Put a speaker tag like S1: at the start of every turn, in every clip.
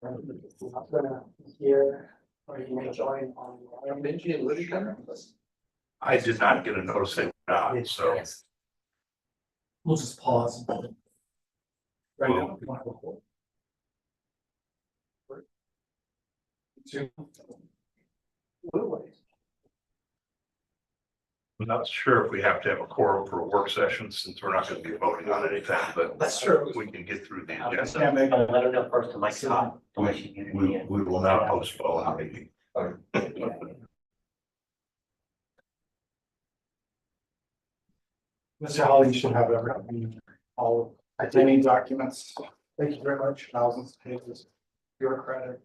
S1: I'm gonna hear, or you may join on. Benji and Libby coming?
S2: I did not get a notice they were not, so
S1: Yes. We'll just pause. Right now. if you wanna go forward. Two. Little ways.
S2: I'm not sure if we have to have a quorum for a work session since we're not gonna be voting on anything, but
S1: That's true.
S2: we can get through the
S1: Yeah,
S2: agenda.
S1: maybe.
S3: I'll let her know first to Mike's hot.
S2: We will not postpone the meeting.
S1: Mr. Holly, you should have everything, all identity documents. Thank you very much. Thousands of pages. Your credit.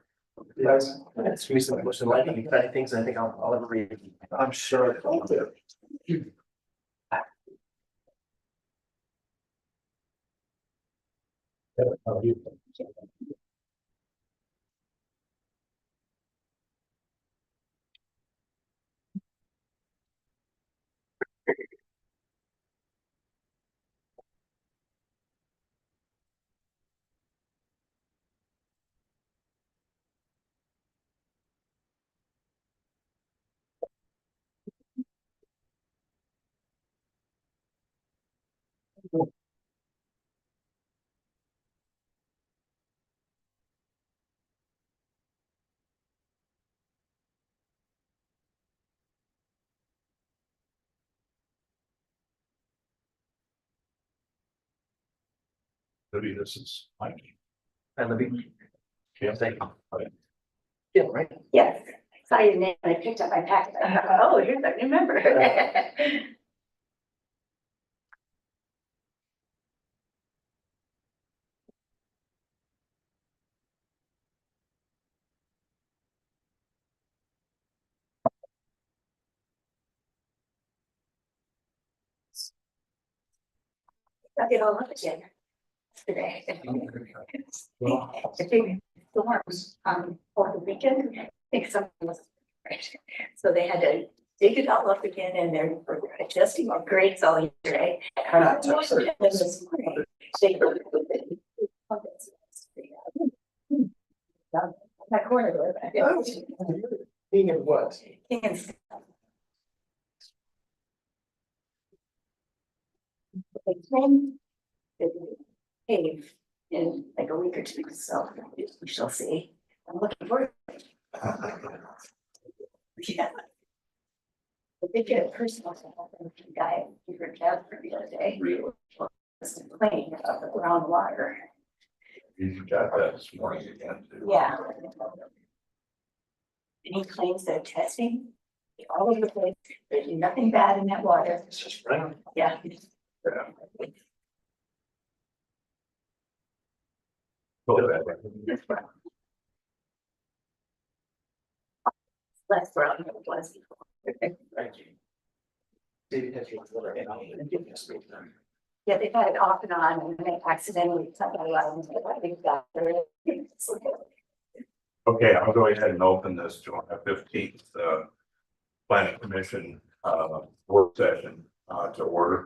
S1: Yes,
S3: It's recently, most of my things, I think I'll ever read.
S1: I'm sure.
S2: Maybe this is Mike.
S3: And the big.
S2: Yeah.
S3: Thank you. Yeah, right.
S4: Yes, I saw your name and I picked up my packet. I thought, oh, here's a new member. Stuck it all up again today. The big storms over the weekend, I think something was, right. So they had to dig it all up again and they're adjusting our grades all year, right? This morning, they were- That corner there.
S1: Being in what?
S4: They claim that they cave in like a week or two, so we shall see. I'm looking forward. Yeah. But they get a personal guy, he heard that the other day. Was complaining about the groundwater.
S2: You got that this morning again. too.
S4: Yeah. And he claims they're testing all over the place. There's nothing bad in that water.
S2: It's just random.
S4: Yeah.
S2: Yeah. Go ahead.
S4: Less brown than it was before.
S3: Thank you. David has your letter and I'll give you a speak then.
S4: Yeah, they've had it off and on and then they accidentally took it out. I think that.
S2: Okay, I'll go ahead and open this July 15th, planning commission, work session, to order.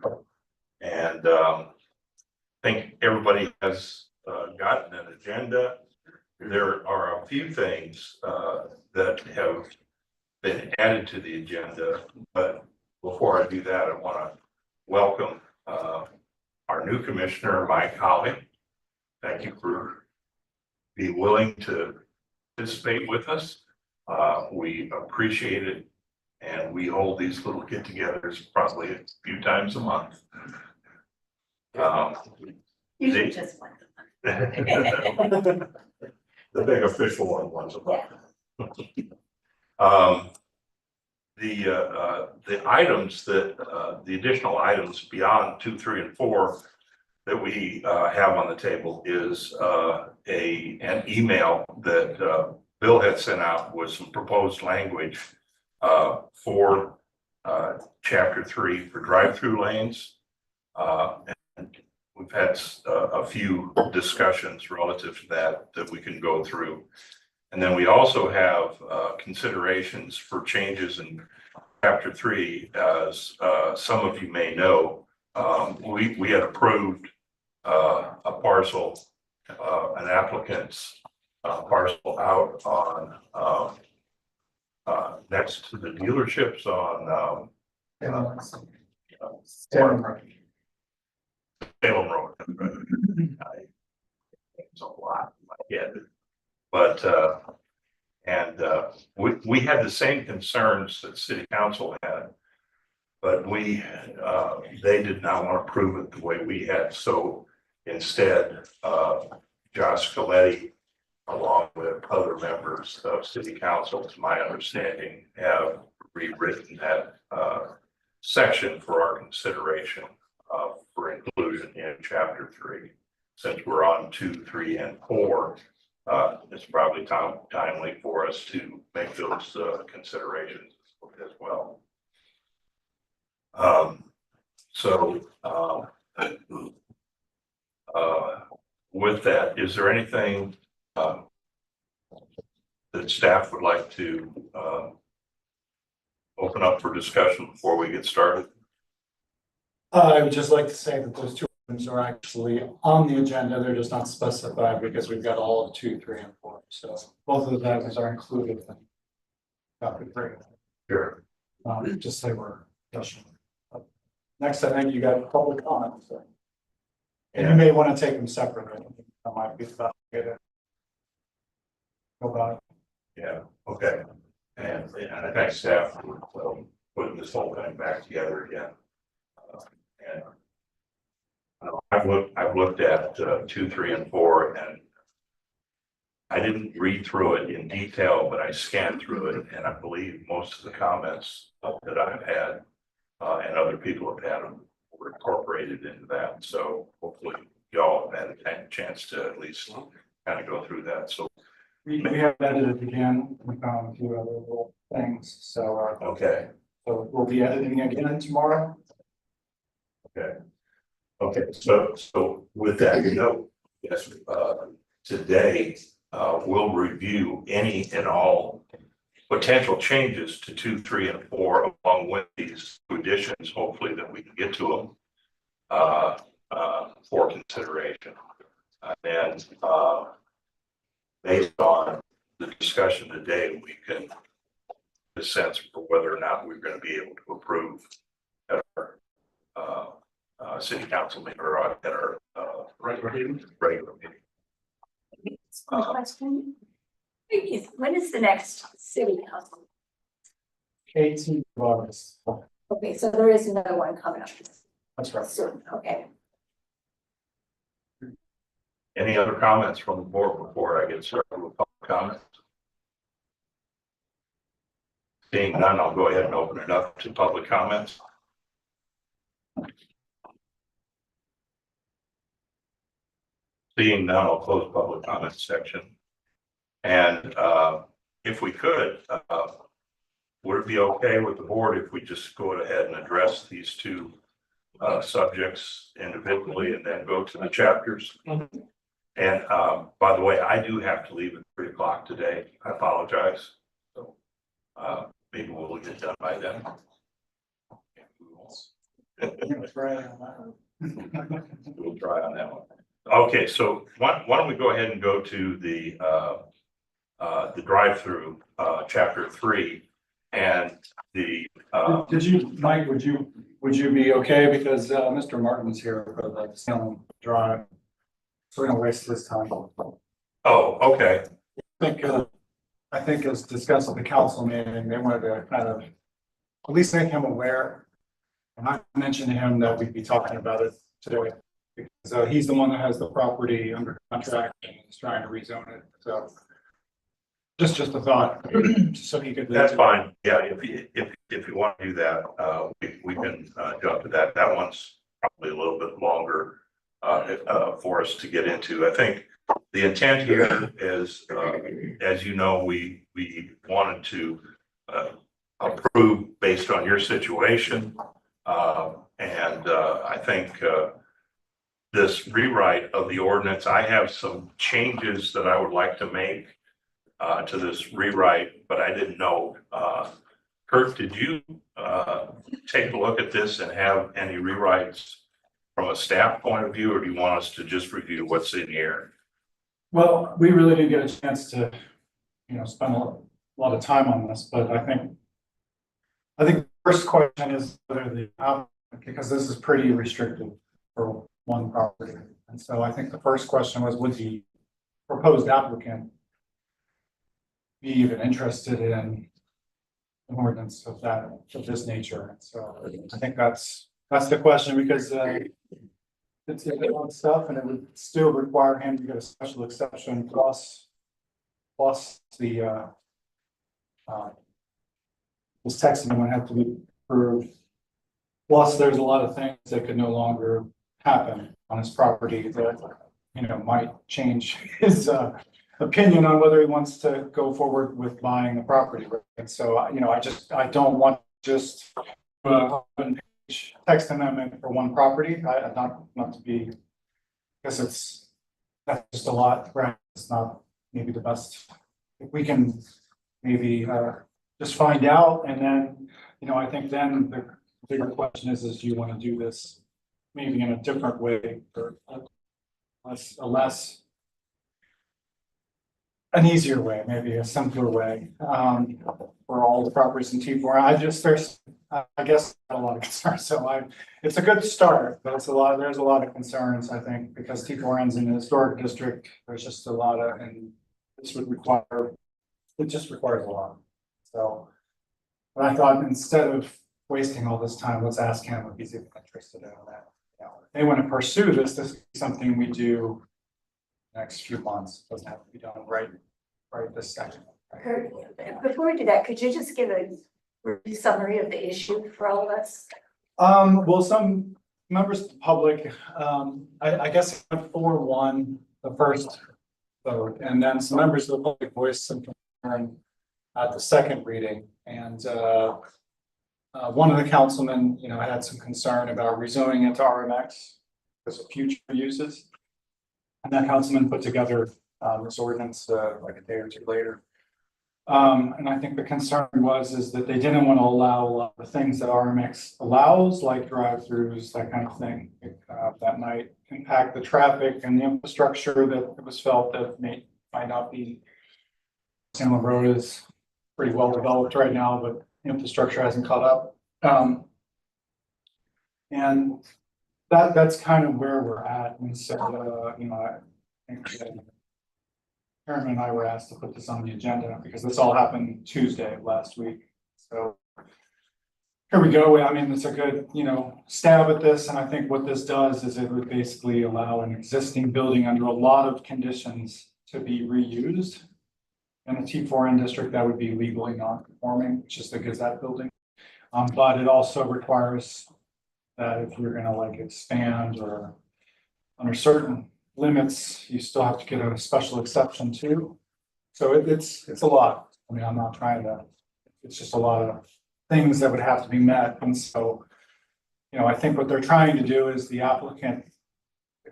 S2: And, I think everybody has, gotten an agenda. There are a few things, that have been added to the agenda, but before I do that, I want to welcome, our new commissioner, Mike Holly. Thank you for being willing to participate with us. We appreciate it. And we hold these little get-togethers probably a few times a month.
S4: Usually just one.
S2: The big official one once a month. The items that, the additional items beyond 2, 3, and 4 that we have on the table is an email that Bill had sent out with some proposed language for chapter 3 for drive-through lanes. And we've had a few discussions relative to that we can go through. And then we also have considerations for changes in chapter 3, as some of you may know. We had approved a parcel, an applicant's parcel out on, next to the dealerships on,
S1: Salem Road.
S2: Salem Road. It's a lot, yeah, but, we had the same concerns that city council had. But they did not want to prove it the way we had, so instead, Josh Coletti, along with other members of city council, to my understanding, have rewritten that, section for our consideration, for inclusion in chapter 3. Since we're on 2, 3, and 4, it's probably timely for us to make those, considerations as well. With that, is there anything that staff would like to open up for discussion before we get started?
S1: I would just like to say that those 2 items are actually on the agenda. They're just not specified because we've got all of 2, 3, and 4. So both of those items are included in chapter 3.
S2: Sure.
S1: Just say we're discussion. Next, I think you got public comments. And you may want to take them separately. That might be the best way to go about it.
S2: Yeah, okay. And I thank staff for putting this whole thing back together again. And I've looked at 2, 3, and 4, and I didn't read through it in detail, but I scanned through it, and I believe most of the comments that I've had and other people have had them were incorporated into that. So hopefully y'all have had a chance to at least kind of go through that. So
S1: We have edited again. We found a few other little things. So,
S2: okay.
S1: so we'll be editing again tomorrow.
S2: Okay. Okay, so with that, yes, today, we'll review any and all potential changes to 2, 3, and 4, along with these additions, hopefully that we can get to them, for consideration. And based on the discussion today, we can get a sense for whether or not we're going to be able to approve at our city council meeting or at our regular meeting.
S4: One question. When is the next city council?
S1: 18th of August.
S4: Okay, so there is another one coming up
S1: That's right.
S4: soon, okay.
S2: Any other comments from the board before I get started with public comments? Seeing none, I'll go ahead and open it up to public comments. Seeing none, I'll close public comments section. And if we could, would it be okay with the board if we just go ahead and address these 2 subjects individually and then go to the chapters? And by the way, I do have to leave at 3 o'clock today. I apologize. So maybe we'll get done by then. We'll try on that one. Okay, so why don't we go ahead and go to the drive-through, chapter 3, and the.
S1: Did you, Mike? Would you be okay because Mr. Martin's here for the Salem Drive, so we're gonna waste his time.
S2: Oh, okay.
S1: I think as discussed at the council meeting, they wanted to kind of at least make him aware. And I mentioned to him that we'd be talking about it today. Because he's the one that has the property under contract and is trying to rezone it. So just a thought. So he could.
S2: That's fine. Yeah, if you want to do that, we can jump to that. That one's probably a little bit longer for us to get into. I think the intent here is, as you know, we wanted to approve based on your situation, and I think this rewrite of the ordinance, I have some changes that I would like to make to this rewrite, but I didn't know. Kurt, did you take a look at this and have any rewrites from a staff point of view, or do you want us to just review what's in here?
S1: Well, we really didn't get a chance to, spend a lot of time on this, but I think the first question is whether because this is pretty restrictive for one property. And so I think the first question was, would the proposed applicant be even interested in an ordinance of this nature? And so I think that's the question, because it's a bit of stuff, and it would still require him to get a special exception plus the this text amendment have to be approved. Plus, there's a lot of things that could no longer happen on his property that, might change his opinion on whether he wants to go forward with buying the property. Right? So, I don't want just text amendment for one property. Not to be, because that's just a lot, right? It's not maybe the best. If we can maybe just find out, and then, I think then the bigger question is do you want to do this maybe in a different way, or an easier way, maybe a simpler way, for all the properties in T4. I guess a lot of concerns. So it's a good start, but there's a lot of concerns, I think, because T4N's in the historic district. There's just a lot of, and this just requires a lot. So, but I thought, instead of wasting all this time, let's ask him if he's even interested in that. If they want to pursue this is something we do next few months. It doesn't have to be done right this second.
S4: Kurt, before we do that, could you just give a brief summary of the issue for all of us?
S1: Well, some members of the public, I guess 4-1, the first vote, and then some members of the public voiced some concern at the second reading. And one of the councilmen, had some concern about rezoning it to RMX because of future uses. And that councilman put together this ordinance like a day or two later. And I think the concern is that they didn't want to allow a lot of the things that RMX allows, like drive-throughs, that kind of thing, that might impact the traffic and the infrastructure that it was felt that might not be. Salem Road is pretty well developed right now, but infrastructure hasn't caught up. And that's kind of where we're at. And so, I think Chairman and I were asked to put this on the agenda because this all happened Tuesday of last week. So here we go. I mean, it's a good, stab at this. And I think what this does is it would basically allow an existing building under a lot of conditions to be reused. In the T4N district, that would be legally non-conforming, which is the Gazette building. But it also requires that if you're gonna expand or under certain limits, you still have to get a special exception too. So it's a lot. I mean, I'm not trying to, it's just a lot of things that would have to be met. And so, I think what they're trying to do is the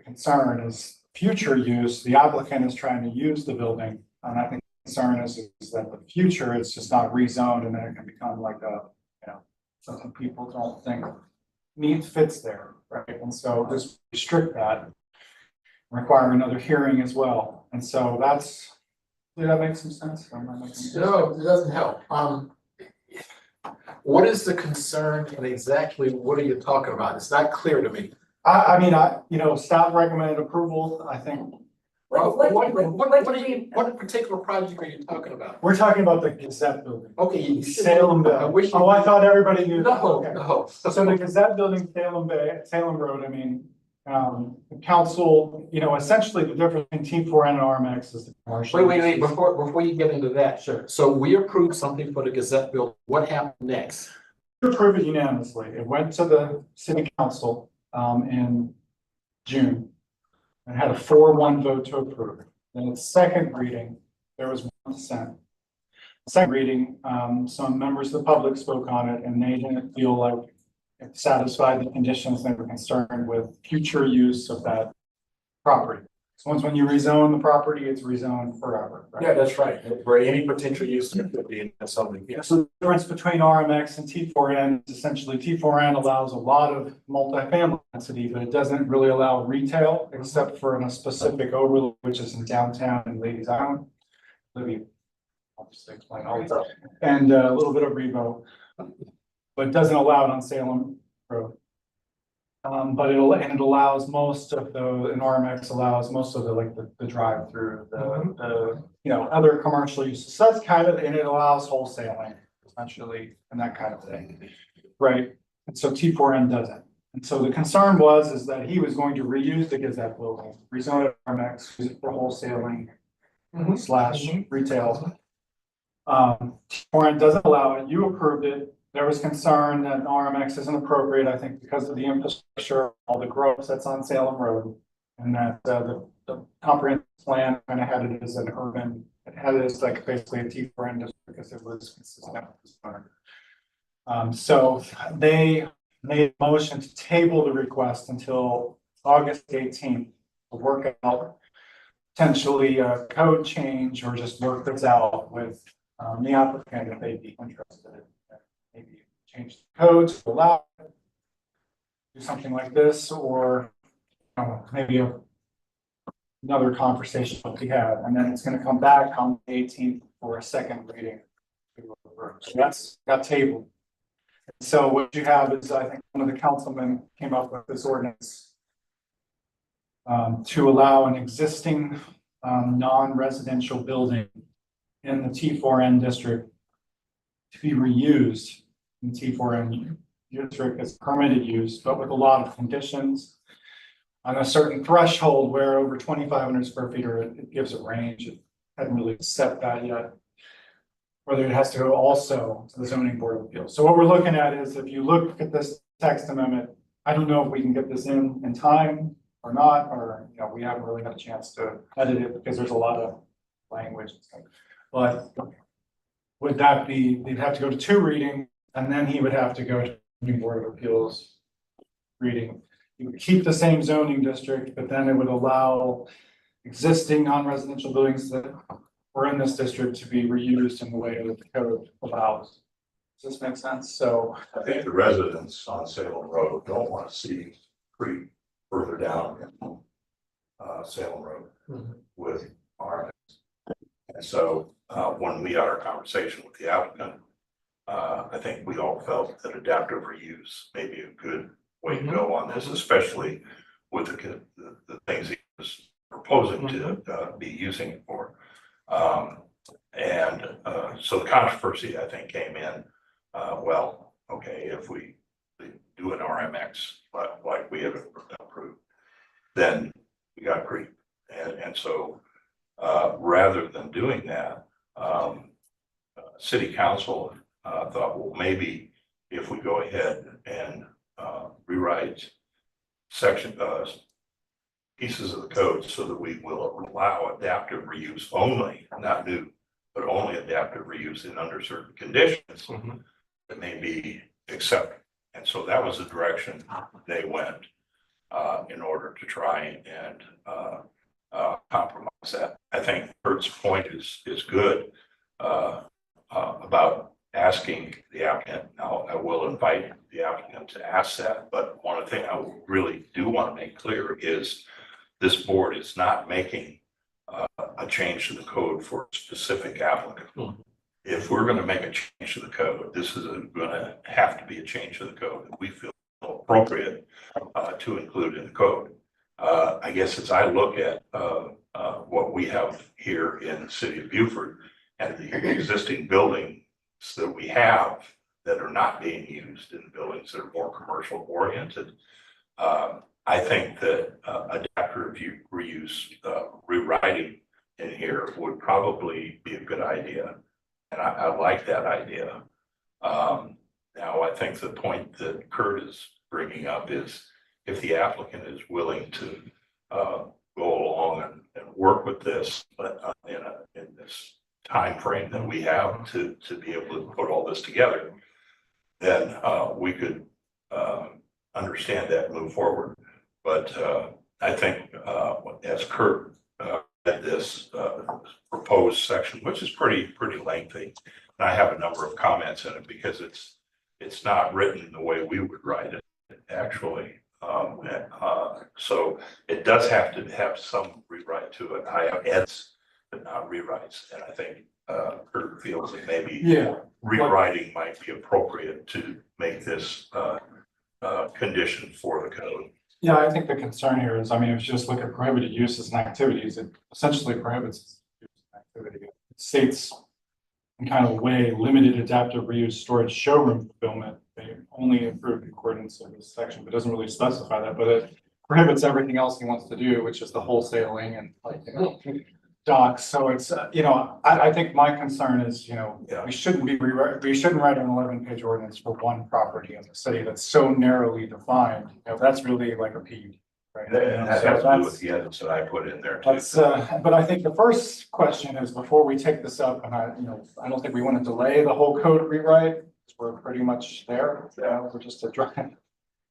S1: concern is future use. The applicant is trying to use the building. And I think the concern is that the future, it's just not rezoned, and then it can become like something people don't think fits there, right? And so just restrict that, require another hearing as well. And so did that make some sense?
S5: No, it doesn't help. What is the concern and exactly what are you talking about? It's not clear to me.
S1: I mean, staff recommended approval. I think
S5: What particular project are you talking about?
S1: we're talking about the Gazette building.
S5: Okay, you should.
S1: Salem
S5: I
S1: Bay.
S5: wish you-
S1: Oh, I thought everybody knew. that.
S5: No,
S1: Okay.
S5: no.
S1: So the Gazette building, Salem Road, I mean, the council, essentially the difference between T4N and RMX is the commercial.
S5: Wait, before you get into that.
S1: Sure.
S5: So we approved something for the Gazette bill. What happened next?
S1: Approved it unanimously. It went to the city council, in June. And had a 4-1 vote to approve. Then its second reading, there was 1 dissent. Second reading, some members of the public spoke on it, and they didn't feel like it satisfied the conditions. They were concerned with future use of that property. So once when you rezone the property, it's rezoned forever, right?
S5: Yeah, that's right. For any potential use there could be in something, yes.
S1: So the difference between RMX and T4N is essentially T4N allows a lot of multifamily density, but it doesn't really allow retail except for in a specific overlay, which is in downtown and Ladies Island. Let me, I'll just explain all that. And a little bit of Revo, but it doesn't allow it on Salem Road. But it allows most of and RMX allows most of the drive through, other commercial uses. So that's kind of, and it allows wholesaling essentially and that kind of thing. Right? And so T4N doesn't. And so the concern is that he was going to reuse the Gazette building, rezone it RMX, use it for wholesaling / retail. T4N doesn't allow it. You approved it. There was concern that RMX isn't appropriate, I think, because of the infrastructure, all the growth that's on Salem Road. And that the comprehensive plan kind of had it as an urban, it had it as like basically a T4N district because it was consistent with this owner. So they made a motion to table the request until August 18th to work out potentially a code change or just work this out with the applicant if they'd be interested. Maybe change the code to allow it, do something like this, or maybe another conversation that we had, and then it's going to come back on the 18th for a second reading. So that's got tabled. So what you have is, I think one of the councilmen came up with this ordinance to allow an existing non-residential building in the T4N district to be reused in T4N district as permitted use, but with a lot of conditions on a certain threshold where over 2,500 square feet, or it gives a range. It hadn't really set that yet. Whether it has to go also to the zoning board of appeals. So what we're looking at is, if you look at this text amendment, I don't know if we can get this in time or not, or we haven't really had a chance to edit it because there's a lot of language and stuff. But would that be, they'd have to go to 2 readings, and then he would have to go to the Board of Appeals reading. You would keep the same zoning district, but then it would allow existing non-residential buildings that were in this district to be reused in the way that the code allows. Does this make sense? So
S2: I think the residents on Salem Road don't want to see creek further down in Salem Road with RMX. And so when we had our conversation with the applicant, I think we all felt that adaptive reuse may be a good way to go on this, especially with the things he was proposing to be using it for. So the controversy, I think, came in, well, okay, if we do an RMX like we have approved, then we got creep. And so rather than doing that, city council thought, well, maybe if we go ahead and rewrite pieces of the code so that we will allow adaptive reuse only, not new, but only adaptive reuse in under certain conditions that may be accepted. And so that was the direction they went in order to try and compromise that. I think Kurt's point is good about asking the applicant. Now, I will invite the applicant to ask that, but one thing I really do want to make clear is this board is not making a change to the code for a specific applicant. If we're going to make a change to the code, this is going to have to be a change to the code that we feel appropriate to include in the code. I guess as I look at what we have here in the city of Beaufort and the existing buildings that we have that are not being used in buildings that are more commercial oriented, I think that adaptive reuse rewriting in here would probably be a good idea. And I like that idea. Now, I think the point that Kurt is bringing up is if the applicant is willing to go along and work with this, but in this time frame that we have to be able to put all this together, then we could understand that and move forward. But I think, as Kurt, read this, proposed section, which is pretty lengthy. And I have a number of comments in it because it's not written the way we would write it, actually. So it does have to have some rewrite to it. I have edits, but not rewrites. And I think, Kurt feels that maybe
S1: Yeah,
S2: rewriting might be appropriate to make this, condition for the code.
S1: yeah, I think the concern here is, I mean, if you just look at prohibited uses and activities, it essentially prohibits use and activity. It states in kind of a way, limited adaptive reuse storage showroom fulfillment, they only approved in accordance with this section, but doesn't really specify that, but it prohibits everything else he wants to do, which is the wholesaling and like, you know, docks. So it's, you know, I think my concern is, you know,
S2: Yeah.
S1: we shouldn't we shouldn't write an 11-page ordinance for one property in the city that's so narrowly defined. You know, that's really like a PUD, right? You
S2: And
S1: know,
S2: that
S1: so
S2: has to do
S1: that's-
S2: with the edits that I put in there too.
S1: That's, but I think the first question is, before we take this up, and I don't think we want to delay the whole code rewrite, because we're pretty much there. We're just addressing,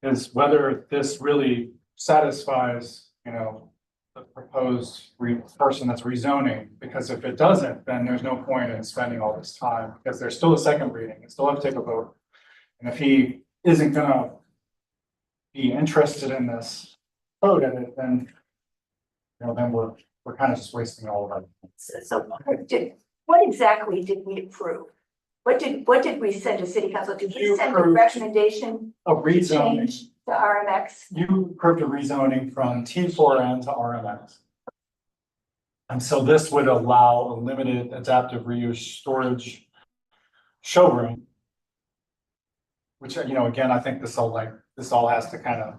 S1: is whether this really satisfies, you know, the proposed person that's rezoning, because if it doesn't, then there's no point in spending all this time, because there's still a second reading, and still have to take a vote. And if he isn't gonna be interested in this code edit, then you know, then we're kind of just wasting all of our.
S4: So what exactly did we approve? What did we send to city council? Did we
S1: You
S4: send a
S1: approved
S4: recommendation
S1: A
S4: to
S1: rezoning,
S4: change to RMX?
S1: you approved a rezoning from T4N to RMX. And so this would allow a limited adaptive reuse storage showroom. Which, you know, again, I think this all has to kind of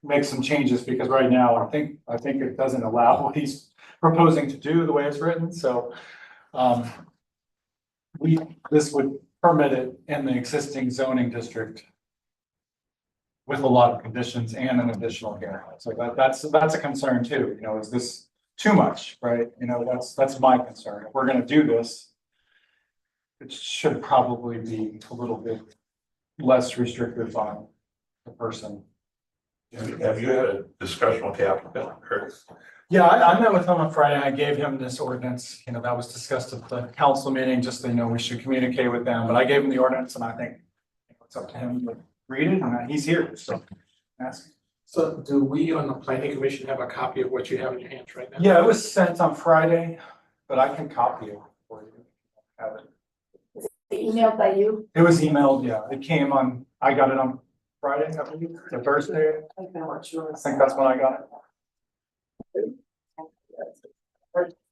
S1: make some changes, because right now, I think it doesn't allow what he's proposing to do the way it's written, so. This would permit it in the existing zoning district. With a lot of conditions and an additional hearing, so that's a concern too, you know, is this too much, right? You know, that's my concern, if we're gonna do this. It should probably be a little bit less restrictive on the person.
S2: Have you had a discussion with the applicant, Kurt?
S1: Yeah, I met with him on Friday, and I gave him this ordinance, you know, that was discussed at the council meeting, just so you know, we should communicate with them, but I gave him the ordinance, and I think. It's up to him to read it, and he's here, so. Ask.
S5: So do we on the planning commission have a copy of what you have in your hands right now?
S1: Yeah, it was sent on Friday, but I can copy it for you. Have it.
S4: Emailed by you?
S1: It was emailed, yeah, it came on, I got it on Friday, I believe, or Thursday, I think that's when I got it.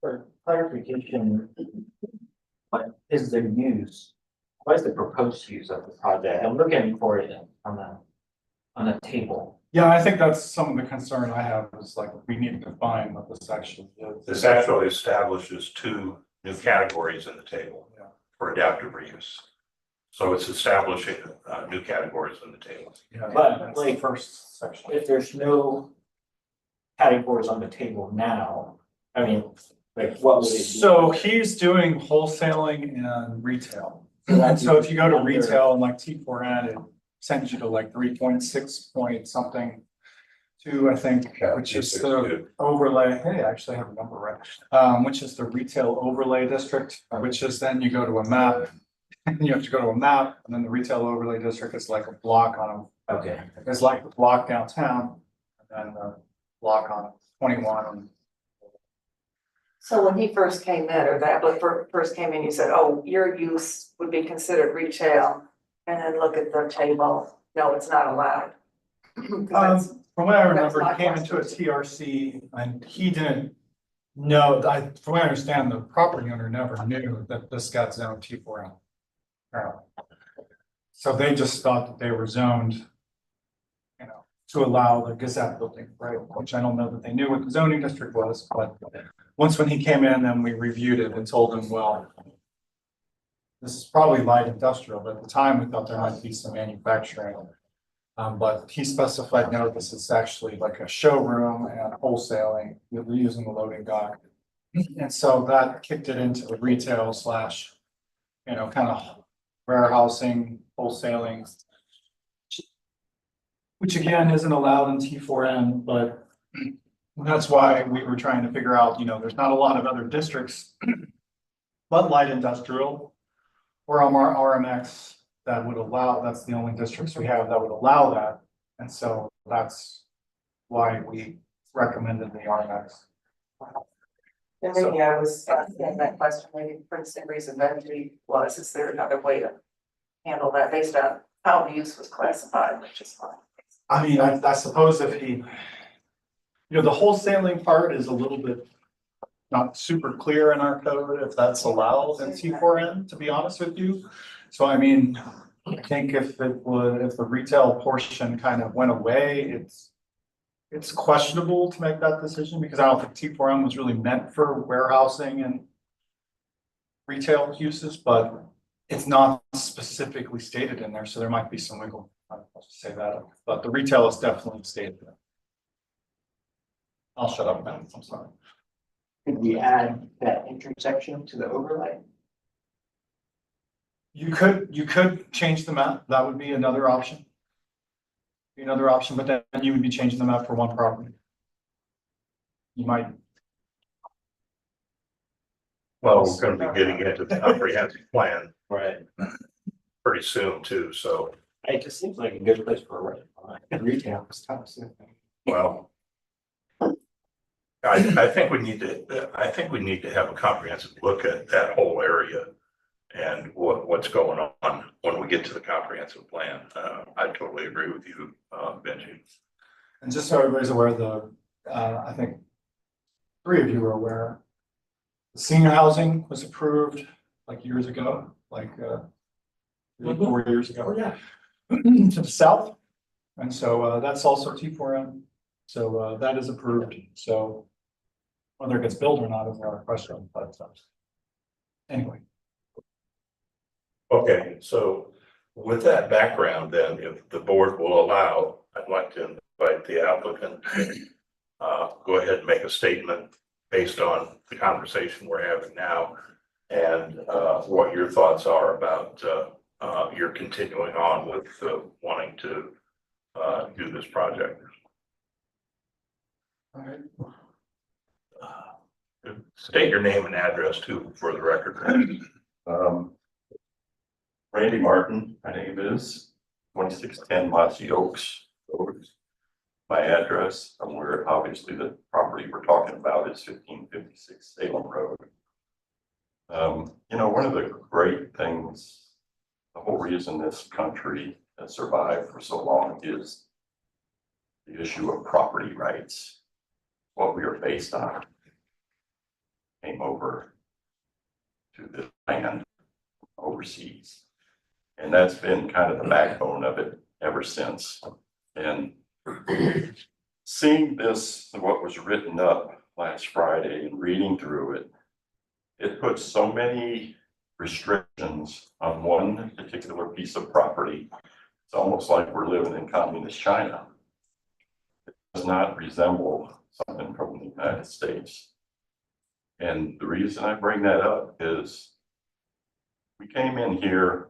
S3: For clarification, what is the use? What is the proposed use of the project? I'm looking for it on a table.
S1: Yeah, I think that's some of the concern I have, is like, we need to define what this actually is.
S2: This actually establishes two new categories in the table
S1: Yeah.
S2: for adaptive reuse. So it's establishing, new categories in the table.
S1: Yeah,
S3: But,
S1: that's the
S3: like,
S1: first section.
S3: If there's no categories on the table now, I mean, like what would it be?
S1: So he's doing wholesaling and retail. And so if you go to retail and like T4N, it sends you to like 3.6 point something. Two, I think,
S2: Yeah,
S1: which is the
S2: 3.62.
S1: overlay, hey, I actually have a number right. Which is the retail overlay district, which is then you go to a map. You have to go to a map, and then the retail overlay district is like a block on,
S3: Okay,
S1: it's like the block downtown. And then the block on 21.
S6: So when he first came in, or that first came in, you said, oh, your use would be considered retail. And then look at the table, no, it's not allowed. 'Cause that's-
S1: From what I
S6: that's
S1: remember,
S6: my
S1: he came into a
S6: question.
S1: TRC and he didn't know, from what I understand, the property owner never knew that this got zoned T4L. Apparently. So they just thought that they were zoned, you know, to allow the Gazette building, right? Which I don't know that they knew what the zoning district was, but once when he came in, then we reviewed it and told him, well, this is probably light industrial, but at the time we thought there might be some manufacturing. But he specified, no, this is actually like a showroom and wholesaling, we're using the loading dock. And so that kicked it into the retail slash, you know, kind of warehousing, wholesaling. Which again isn't allowed in T4N, but That's why we were trying to figure out, there's not a lot of other districts, but light industrial or RMX that would allow, that's the only districts we have that would allow that. And so that's why we recommended the RMX.
S6: And maybe I was asking that question, maybe for the same reason that he was, is there another way to handle that based on how the use was classified, which is fine.
S1: I mean, I suppose if he, the wholesaling part is a little bit not super clear in our code if that's allowed in T4N, to be honest with you. So I mean, I think if the retail portion kind of went away, it's questionable to make that decision because I don't think T4M was really meant for warehousing and retail uses, but it's not specifically stated in there, so there might be some wiggle. I'll just say that, but the retail is definitely stated there. I'll shut up now, I'm sorry.
S3: Could we add that intersection to the overlay?
S1: You could change the map, that would be another option. But then you would be changing the map for one property. You might,
S2: Well, we're gonna be getting into the comprehensive plan
S3: Right.
S2: pretty soon too, so,
S3: It just seems like a good place for a retail.
S2: well. I think we need to have a comprehensive look at that whole area. And what's going on when we get to the comprehensive plan. I totally agree with you, Benji.
S1: and just so everybody's aware, I think 3 of you are aware. The senior housing was approved like years ago, like 4 years ago.
S3: Yeah.
S1: To the south. And so that's also T4M. So that is approved. So whether it gets built or not is another question, but anyway.
S2: Okay, so with that background, then, if the board will allow, I'd like to invite the applicant. Go ahead and make a statement based on the conversation we're having now. And what your thoughts are about your continuing on with wanting to do this project.
S1: All right.
S2: State your name and address too, for the record.
S7: Randy Martin, my name is 2610 Mossy Oaks Road. My address, where obviously the property we're talking about is 1556 Salem Road. One of the great things, the whole reason this country has survived for so long is the issue of property rights. What we are based on came over to the land overseas. And that's been kind of the backbone of it ever since. And seeing this, what was written up last Friday and reading through it, it puts so many restrictions on one particular piece of property. It's almost like we're living in communist China. It does not resemble something from the United States. And the reason I bring that up is we came in here.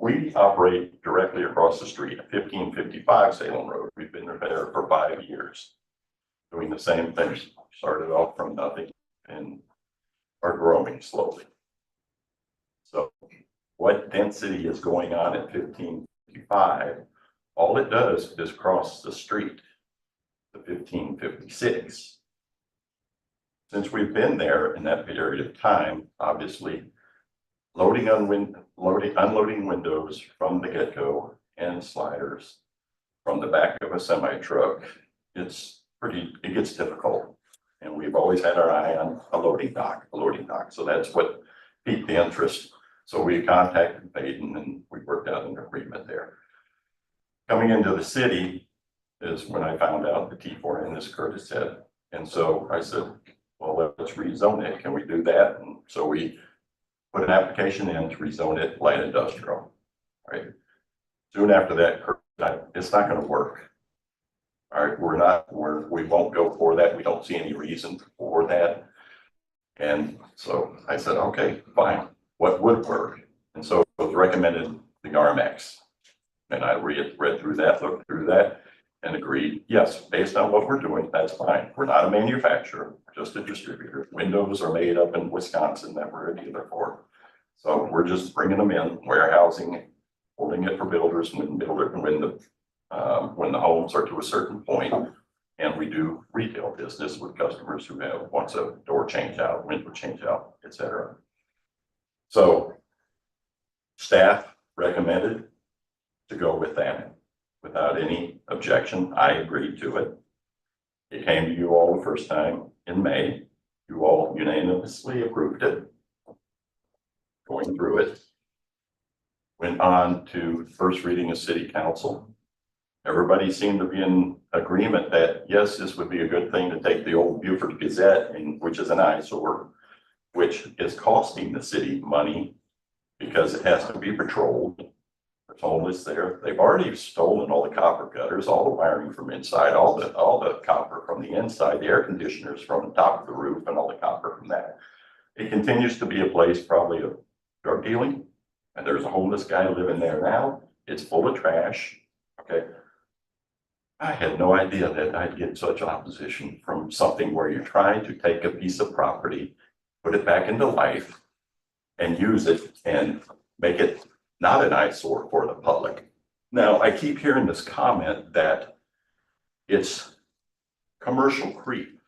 S7: We operate directly across the street at 1555 Salem Road. We've been there for 5 years, doing the same thing. Started off from nothing and are growing slowly. So what density is going on at 1555? All it does is cross the street to 1556. Since we've been there in that period of time, obviously, unloading windows from the get-go and sliders from the back of a semi truck, it gets difficult. And we've always had our eye on a loading dock. So that's what piqued the interest. So we contacted Peyton and we worked out an agreement there. Coming into the city is when I found out the T4N, as Curtis said. And so I said, well, let's rezone it. Can we do that? And so we put an application in to rezone it light industrial, right? Soon after that, it's not going to work. All right, we won't go for that. We don't see any reason for that. And so I said, okay, fine. What would work? And so it was recommended the RMX. And I read through that, looked through that. and agreed, yes, based on what we're doing, that's fine. We're not a manufacturer, we're just a distributor. Windows are made up in Wisconsin that we're a dealer for. So we're just bringing them in, warehousing, holding it for builders when the homes are to a certain point. And we do retail business with customers who wants a door change out, window change out, et cetera. So staff recommended to go with that without any objection. I agreed to it. It came to you all the first time in May. You all unanimously approved it. Going through it. Went on to first reading of city council. Everybody seemed to be in agreement that, yes, this would be a good thing to take the old Beaufort Gazette, which is an eyesore, which is costing the city money because it has to be patrolled. There's homeless there. They've already stolen all the copper gutters, all the wiring from inside, all the copper from the inside, the air conditioners from the top of the roof, and all the copper from that. It continues to be a place probably of drug dealing, and there's a homeless guy living there now. It's full of trash. Okay. I had no idea that I'd get such opposition from something where you're trying to take a piece of property, put it back into life, and use it and make it not an eyesore for the public. Now, I keep hearing this comment that it's commercial creep.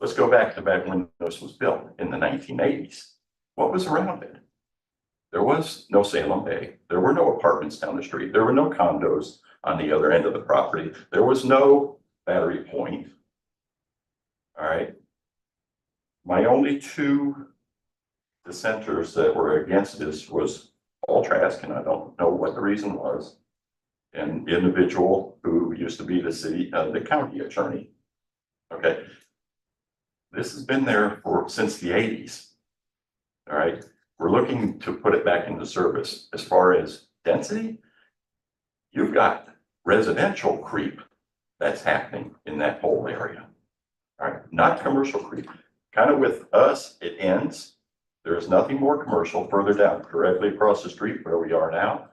S7: Let's go back to when this was built in the 1980s. What was around it? There was no Salem Bay. There were no apartments down the street. There were no condos on the other end of the property. There was no Battery Point. All right. My only two dissenters that were against this was Paul Trask, and I don't know what the reason was, an individual who used to be the county attorney. Okay. This has been there since the 80s. All right. We're looking to put it back into service. As far as density, you've got residential creep that's happening in that whole area. All right, not commercial creep. Kind of with us, it ends. There's nothing more commercial further down, directly across the street where we are now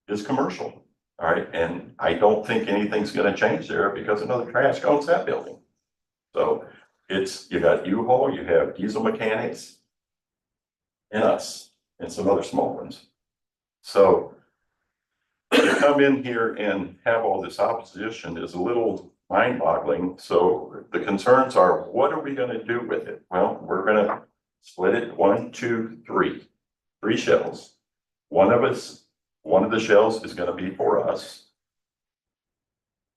S7: is commercial. All right, and I don't think anything's going to change there because another Trask owns that building. So you got U-Haul, you have Diesel Mechanics, and us, and some other small ones. So to come in here and have all this opposition is a little mind-boggling. So the concerns are, what are we going to do with it? Well, we're going to split it 1, 2, 3, 3 shells. One of the shells is going to be for us.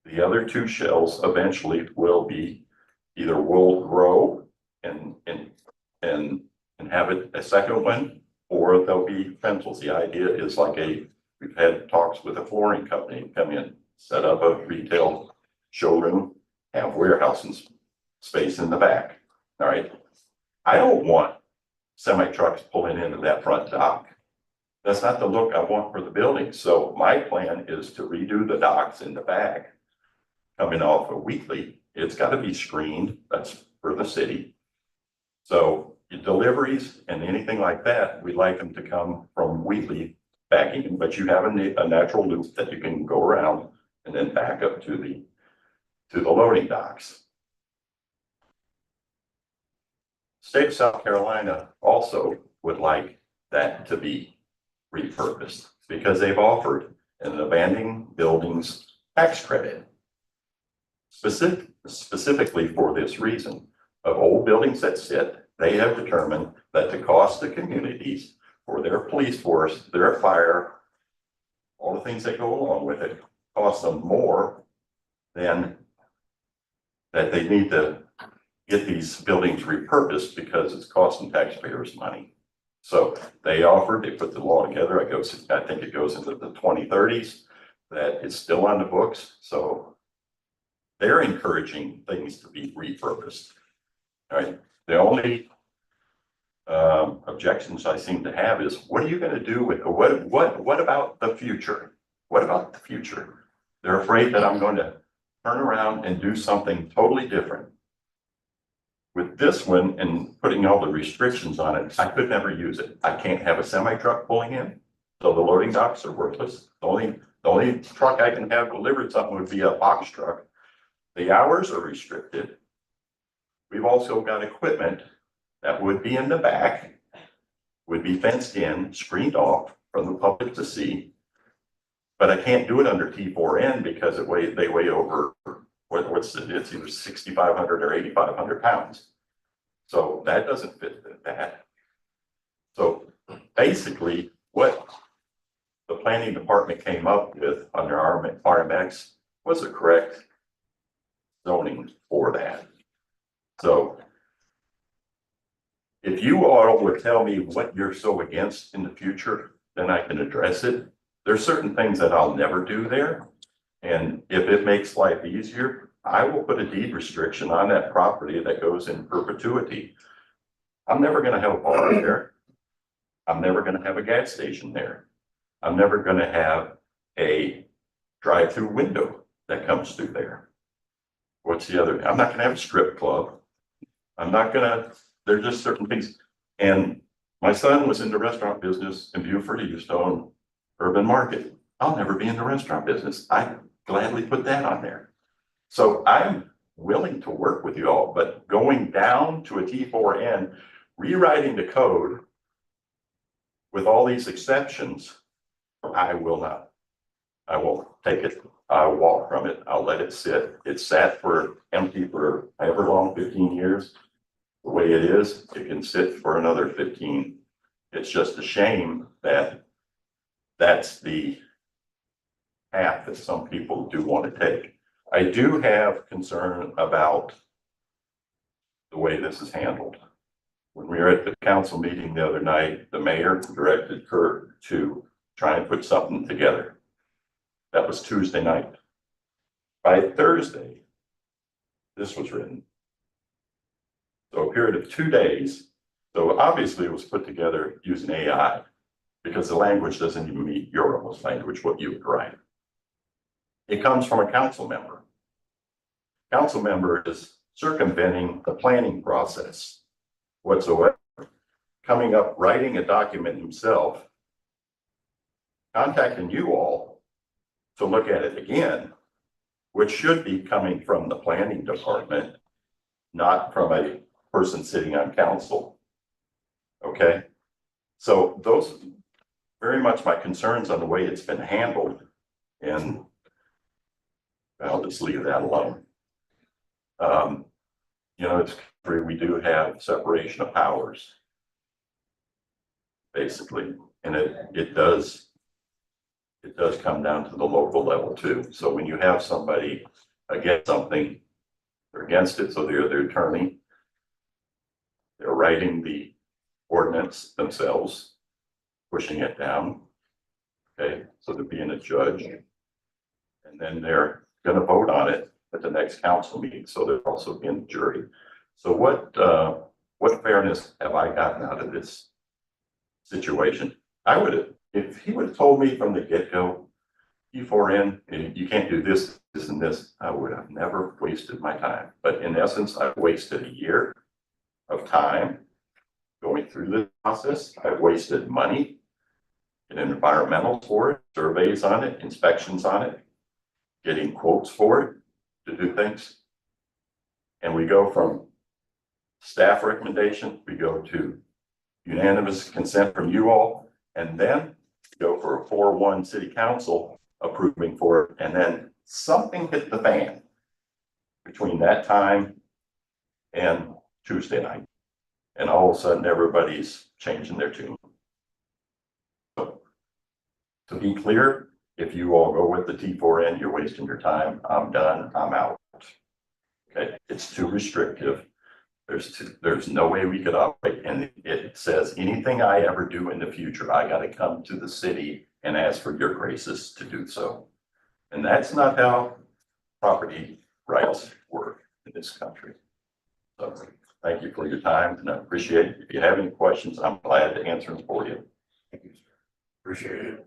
S7: The other 2 shells eventually will be either we'll grow and have it a second one, or there'll be rentals. The idea is we've had talks with a flooring company come in, set up a retail showroom, have warehousing space in the back. All right. I don't want semi trucks pulling into that front dock. That's not the look I want for the building. So my plan is to redo the docks in the back coming off of Wheatley. It's got to be screened. That's for the city. So deliveries and anything like that, we'd like them to come from Wheatley backing in, but you have a natural loop that you can go around and then back up to the loading docks. State of South Carolina also would like that to be repurposed because they've offered an abandoned buildings tax credit specifically for this reason. Of old buildings that sit, they have determined that the cost to communities for their police force, their fire, all the things that go along with it, cost them more than that they need to get these buildings repurposed because it's costing taxpayers money. So they put the law together. I think it goes into the 2030s, that it's still on the books. So they're encouraging things to be repurposed. All right. The only objections I seem to have is, what are you going to do with what about the future? What about the future? They're afraid that I'm going to turn around and do something totally different. With this one and putting all the restrictions on it, I could never use it. I can't have a semi truck pulling in, so the loading docks are worthless. The The only truck I can have delivered something would be a box truck. The hours are restricted. We've also got equipment that would be in the back, would be fenced in, screened off from the public to see. But I can't do it under T4N because they weigh over, it's either 6,500 or 8,500 pounds. So that doesn't fit that. So basically what the planning department came up with under RMX was the correct zoning for that. So if you all would tell me what you're so against in the future, then I can address it. There's certain things that I'll never do there. And if it makes life easier, I will put a deed restriction on that property that goes in perpetuity. I'm never gonna have a bar there. I'm never gonna have a gas station there. I'm never gonna have a drive-through window that comes through there. What's the other? I'm not gonna have a strip club. I'm not gonna, there's just certain things. And my son was in the restaurant business in Beaufort, Eastone, Urban Market. I'll never be in the restaurant business. I gladly put that on there. So I'm willing to work with you all, but going down to a T4N, rewriting the code with all these exceptions, I will not. I won't take it. I'll walk from it. I'll let it sit. It's sat for empty for however long, 15 years. The way it is, it can sit for another 15. It's just a shame that that's the path that some people do want to take. I do have concern about the way this is handled. When we were at the council meeting the other night, the mayor directed Kurt to try and put something together. That was Tuesday night. By Thursday, this was written. So a period of 2 days. So obviously it was put together using AI because the language doesn't even meet your almost language, what you would write. It comes from a council member. Council member is circumventing the planning process whatsoever, coming up, writing a document himself, contacting you all to look at it again, which should be coming from the planning department, not from a person sitting on council. Okay, so those very much my concerns on the way it's been handled, and I'll just leave that alone. You know, it's we do have separation of powers, basically, and it does come down to the local level too. So when you have somebody against something, they're against it, so they're the attorney. They're writing the ordinance themselves, pushing it down. Okay, so they're being a judge, and then they're going to vote on it at the next council meeting. So they're also being a jury. So what fairness have I gotten out of this situation? I would have, if he would have told me from the get-go, T4N, you can't do this, this, and this, I would have never wasted my time. But in essence, I've wasted a year of time going through this process. I've wasted money in environmental for it, surveys on it, inspections on it, getting quotes for it to do things. And we go from staff recommendation, we go to unanimous consent from you all, and then go for a 4-1 city council approving for it, and then something hit the fan between that time and Tuesday night. And all of a sudden, everybody's changing their tune. So, to be clear, if you all go with the T4N, you're wasting your time. I'm done, I'm out. Okay, it's too restrictive. There's no way we could operate, and it says anything I ever do in the future, I gotta come to the city and ask for your graces to do so. And that's not how property rights work in this country. So thank you for your time, and I appreciate it. If you have any questions, I'm glad to answer them for you.
S2: Thank you, sir. Appreciate it.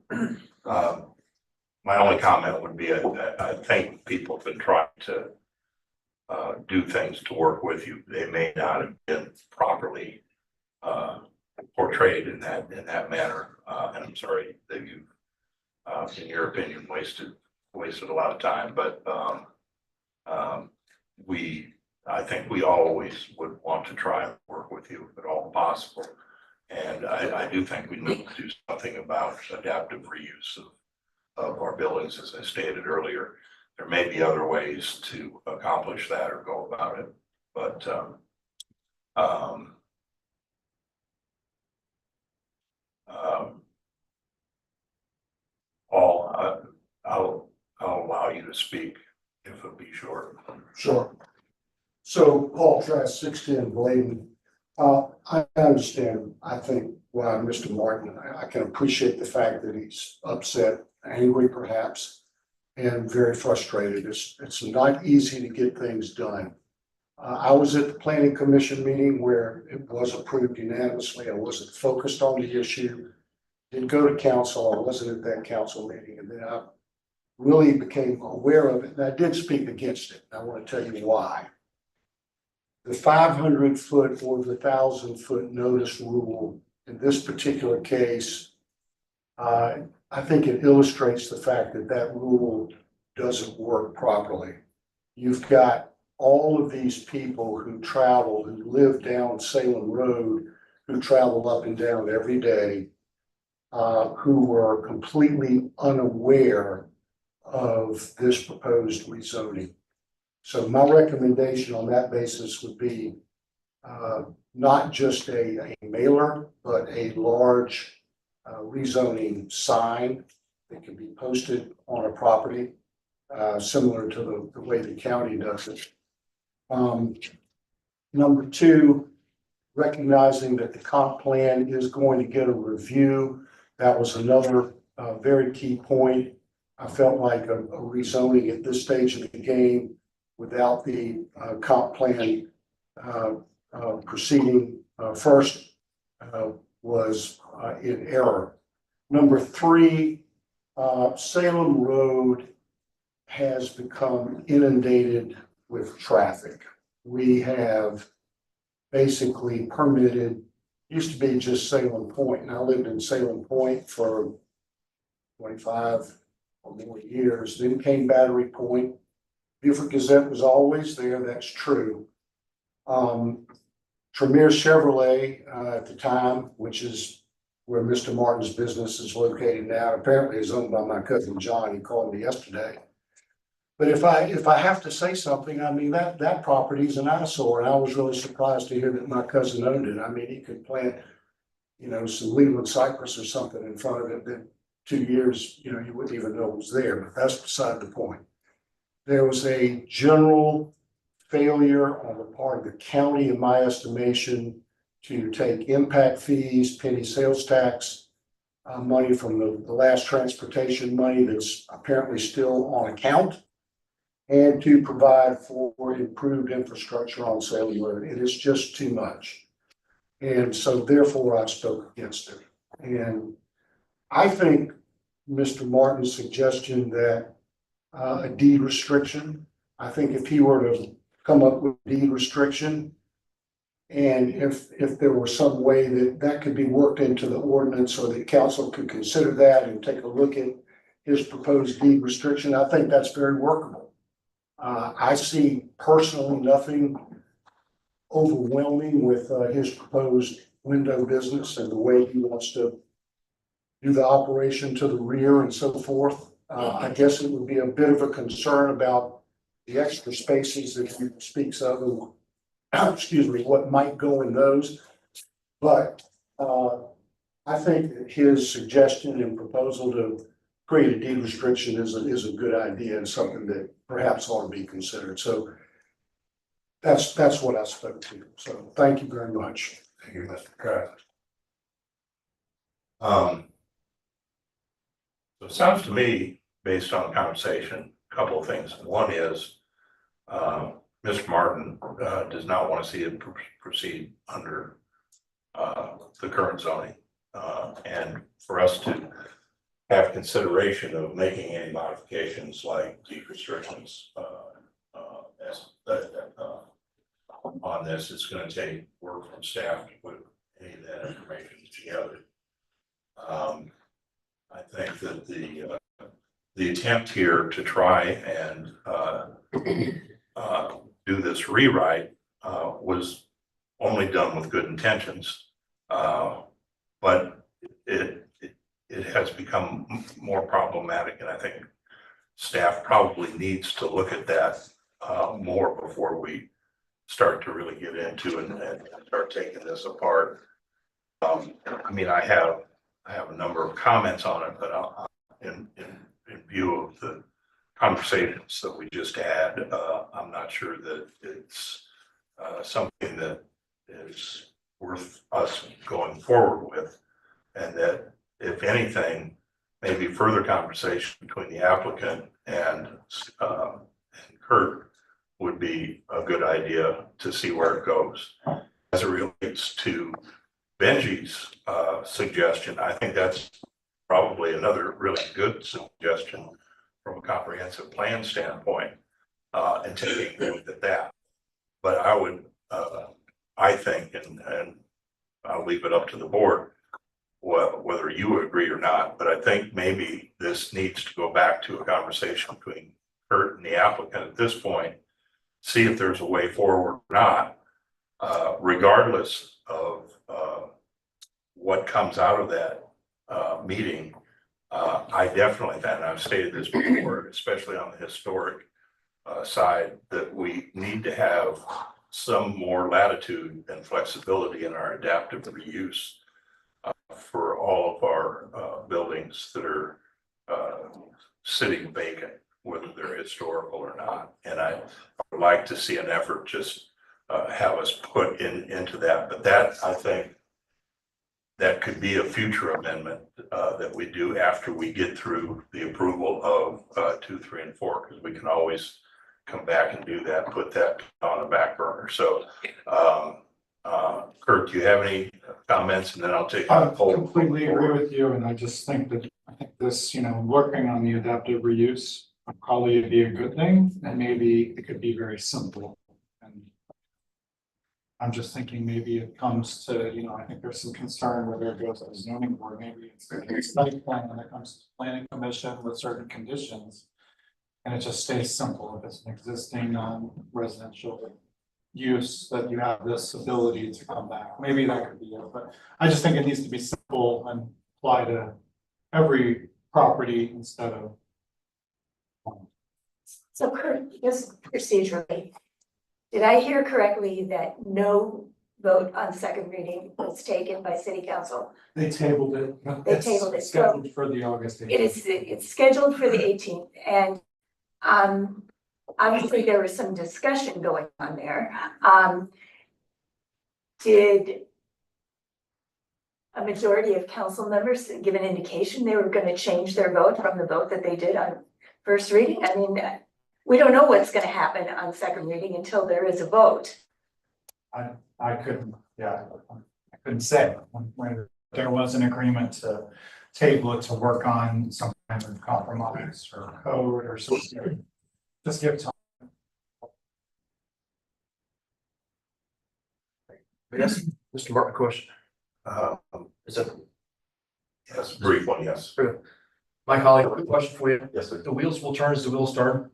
S2: My only comment would be, I think people have been trying to do things to work with you. They may not have been properly portrayed in that manner. And I'm sorry that you've in your opinion, wasted a lot of time, but, I think we always would want to try and work with you if at all possible. And I do think we need to do something about adaptive reuse of our buildings, as I stated earlier. There may be other ways to accomplish that or go about it, but, Paul, I'll allow you to speak if it'll be short.
S8: Sure. So Paul Trask, 610 Bladen. I understand, I think, why Mr. Martin, I can appreciate the fact that he's upset, angry perhaps, and very frustrated. It's not easy to get things done. I was at the planning commission meeting where it was approved unanimously. I wasn't focused on the issue. Didn't go to council. I wasn't at that council meeting. And then I really became aware of it, and I did speak against it. I want to tell you why. The 500-foot or the 1,000-foot notice rule in this particular case, I think it illustrates the fact that that rule doesn't work properly. You've got all of these people who travel, who live down Salem Road, who travel up and down every day, who were completely unaware of this proposed rezoning. So my recommendation on that basis would be not just a mailer, but a large rezoning sign that can be posted on a property, similar to the way the county does it. Number two, recognizing that the comp plan is going to get a review. That was another very key point. I felt like a rezoning at this stage of the game without the comp plan proceeding first was in error. Number three, Salem Road has become inundated with traffic. We have basically permitted, used to be just Salem Point, and I lived in Salem Point for 25 or more years, then came Battery Point. Beaufort Gazette was always there, that's true. Tremere Chevrolet at the time, which is where Mr. Martin's business is located now, apparently is owned by my cousin John. He called me yesterday. But if I have to say something, I mean, that property is an eyesore, and I was really surprised to hear that my cousin owned it. I mean, he could plant, some Leland cypress or something in front of it that 2 years, you wouldn't even know it was there, but that's beside the point. There was a general failure on the part of the county, in my estimation, to take impact fees, penny sales tax money from the last transportation money that's apparently still on account, and to provide for improved infrastructure on Salem Road. It is just too much. And so therefore I spoke against it. And I think Mr. Martin's suggestion that a deed restriction, I think if he were to come up with a deed restriction, and if there were some way that could be worked into the ordinance, or the council could consider that and take a look at his proposed deed restriction, I think that's very workable. I see personally nothing overwhelming with his proposed window business and the way he wants to do the operation to the rear and so forth. I guess it would be a bit of a concern about the extra spaces that he speaks of, and excuse me, what might go in those. But I think that his suggestion and proposal to create a deed restriction is a good idea and something that perhaps ought to be considered. So that's what I spoke to. So thank you very much.
S2: Thank you, Mr. Kraft. So it sounds to me, based on the conversation, a couple of things. One is, Mr. Martin does not want to see it proceed under the current zoning. And for us to have consideration of making any modifications like deed restrictions on this, it's going to take work from staff to put any of that information together. I think that the attempt here to try and do this rewrite was only done with good intentions. But it has become more problematic, and I think staff probably needs to look at that more before we start to really get into and start taking this apart. I mean, I have a number of comments on it, but in view of the conversations that we just had, I'm not sure that it's something that is worth us going forward with. And that if anything, maybe further conversation between the applicant and Kurt would be a good idea to see where it goes. As it relates to Benji's suggestion, I think that's probably another really good suggestion from a comprehensive plan standpoint, and taking a look at that. But I would, I think, and I'll leave it up to the board, whether you agree or not, but I think maybe this needs to go back to a conversation between Kurt and the applicant at this point, see if there's a way forward or not, regardless of what comes out of that meeting. I definitely, and I've stated this before, especially on the historic side, that we need to have some more latitude and flexibility in our adaptive reuse for all of our buildings that are sitting vacant, whether they're historical or not. And I would like to see an effort just have us put into that. But that, I think, that could be a future amendment that we do after we get through the approval of 2, 3, and 4, because we can always come back and do that, put that on a back burner. So, Kurt, do you have any comments? And then I'll take.
S1: I completely agree with you, and I just think that, I think this, working on the adaptive reuse would probably be a good thing, and maybe it could be very simple. And I'm just thinking maybe it comes to, I think there's some concern whether it goes to the zoning board, maybe it's a site plan when it comes to planning commission with certain conditions. And it just stays simple. If it's an existing residential use, that you have this ability to come back. Maybe that could be it, but I just think it needs to be simple and apply to every property instead of.
S4: So Kurt, just procedurally, did I hear correctly that no vote on second reading was taken by city council?
S1: They tabled it.
S4: They
S1: It's
S4: tabled it.
S1: Scheduled for the August 18th.
S4: It's scheduled for the 18th, and obviously there was some discussion going on there. Did a majority of council members give an indication they were going to change their vote from the vote that they did on first reading? I mean, we don't know what's going to happen on second reading until there is a vote.
S1: I couldn't, I couldn't say when there was an agreement to table it to work on some kind of compromise or code or something. Just give time.
S9: Yes, Mr. Martin, question. Is it
S2: Yes, brief one, yes.
S9: my colleague? Quick question for you.
S7: Yes, sir.
S9: The wheels will turn as the wheels turn.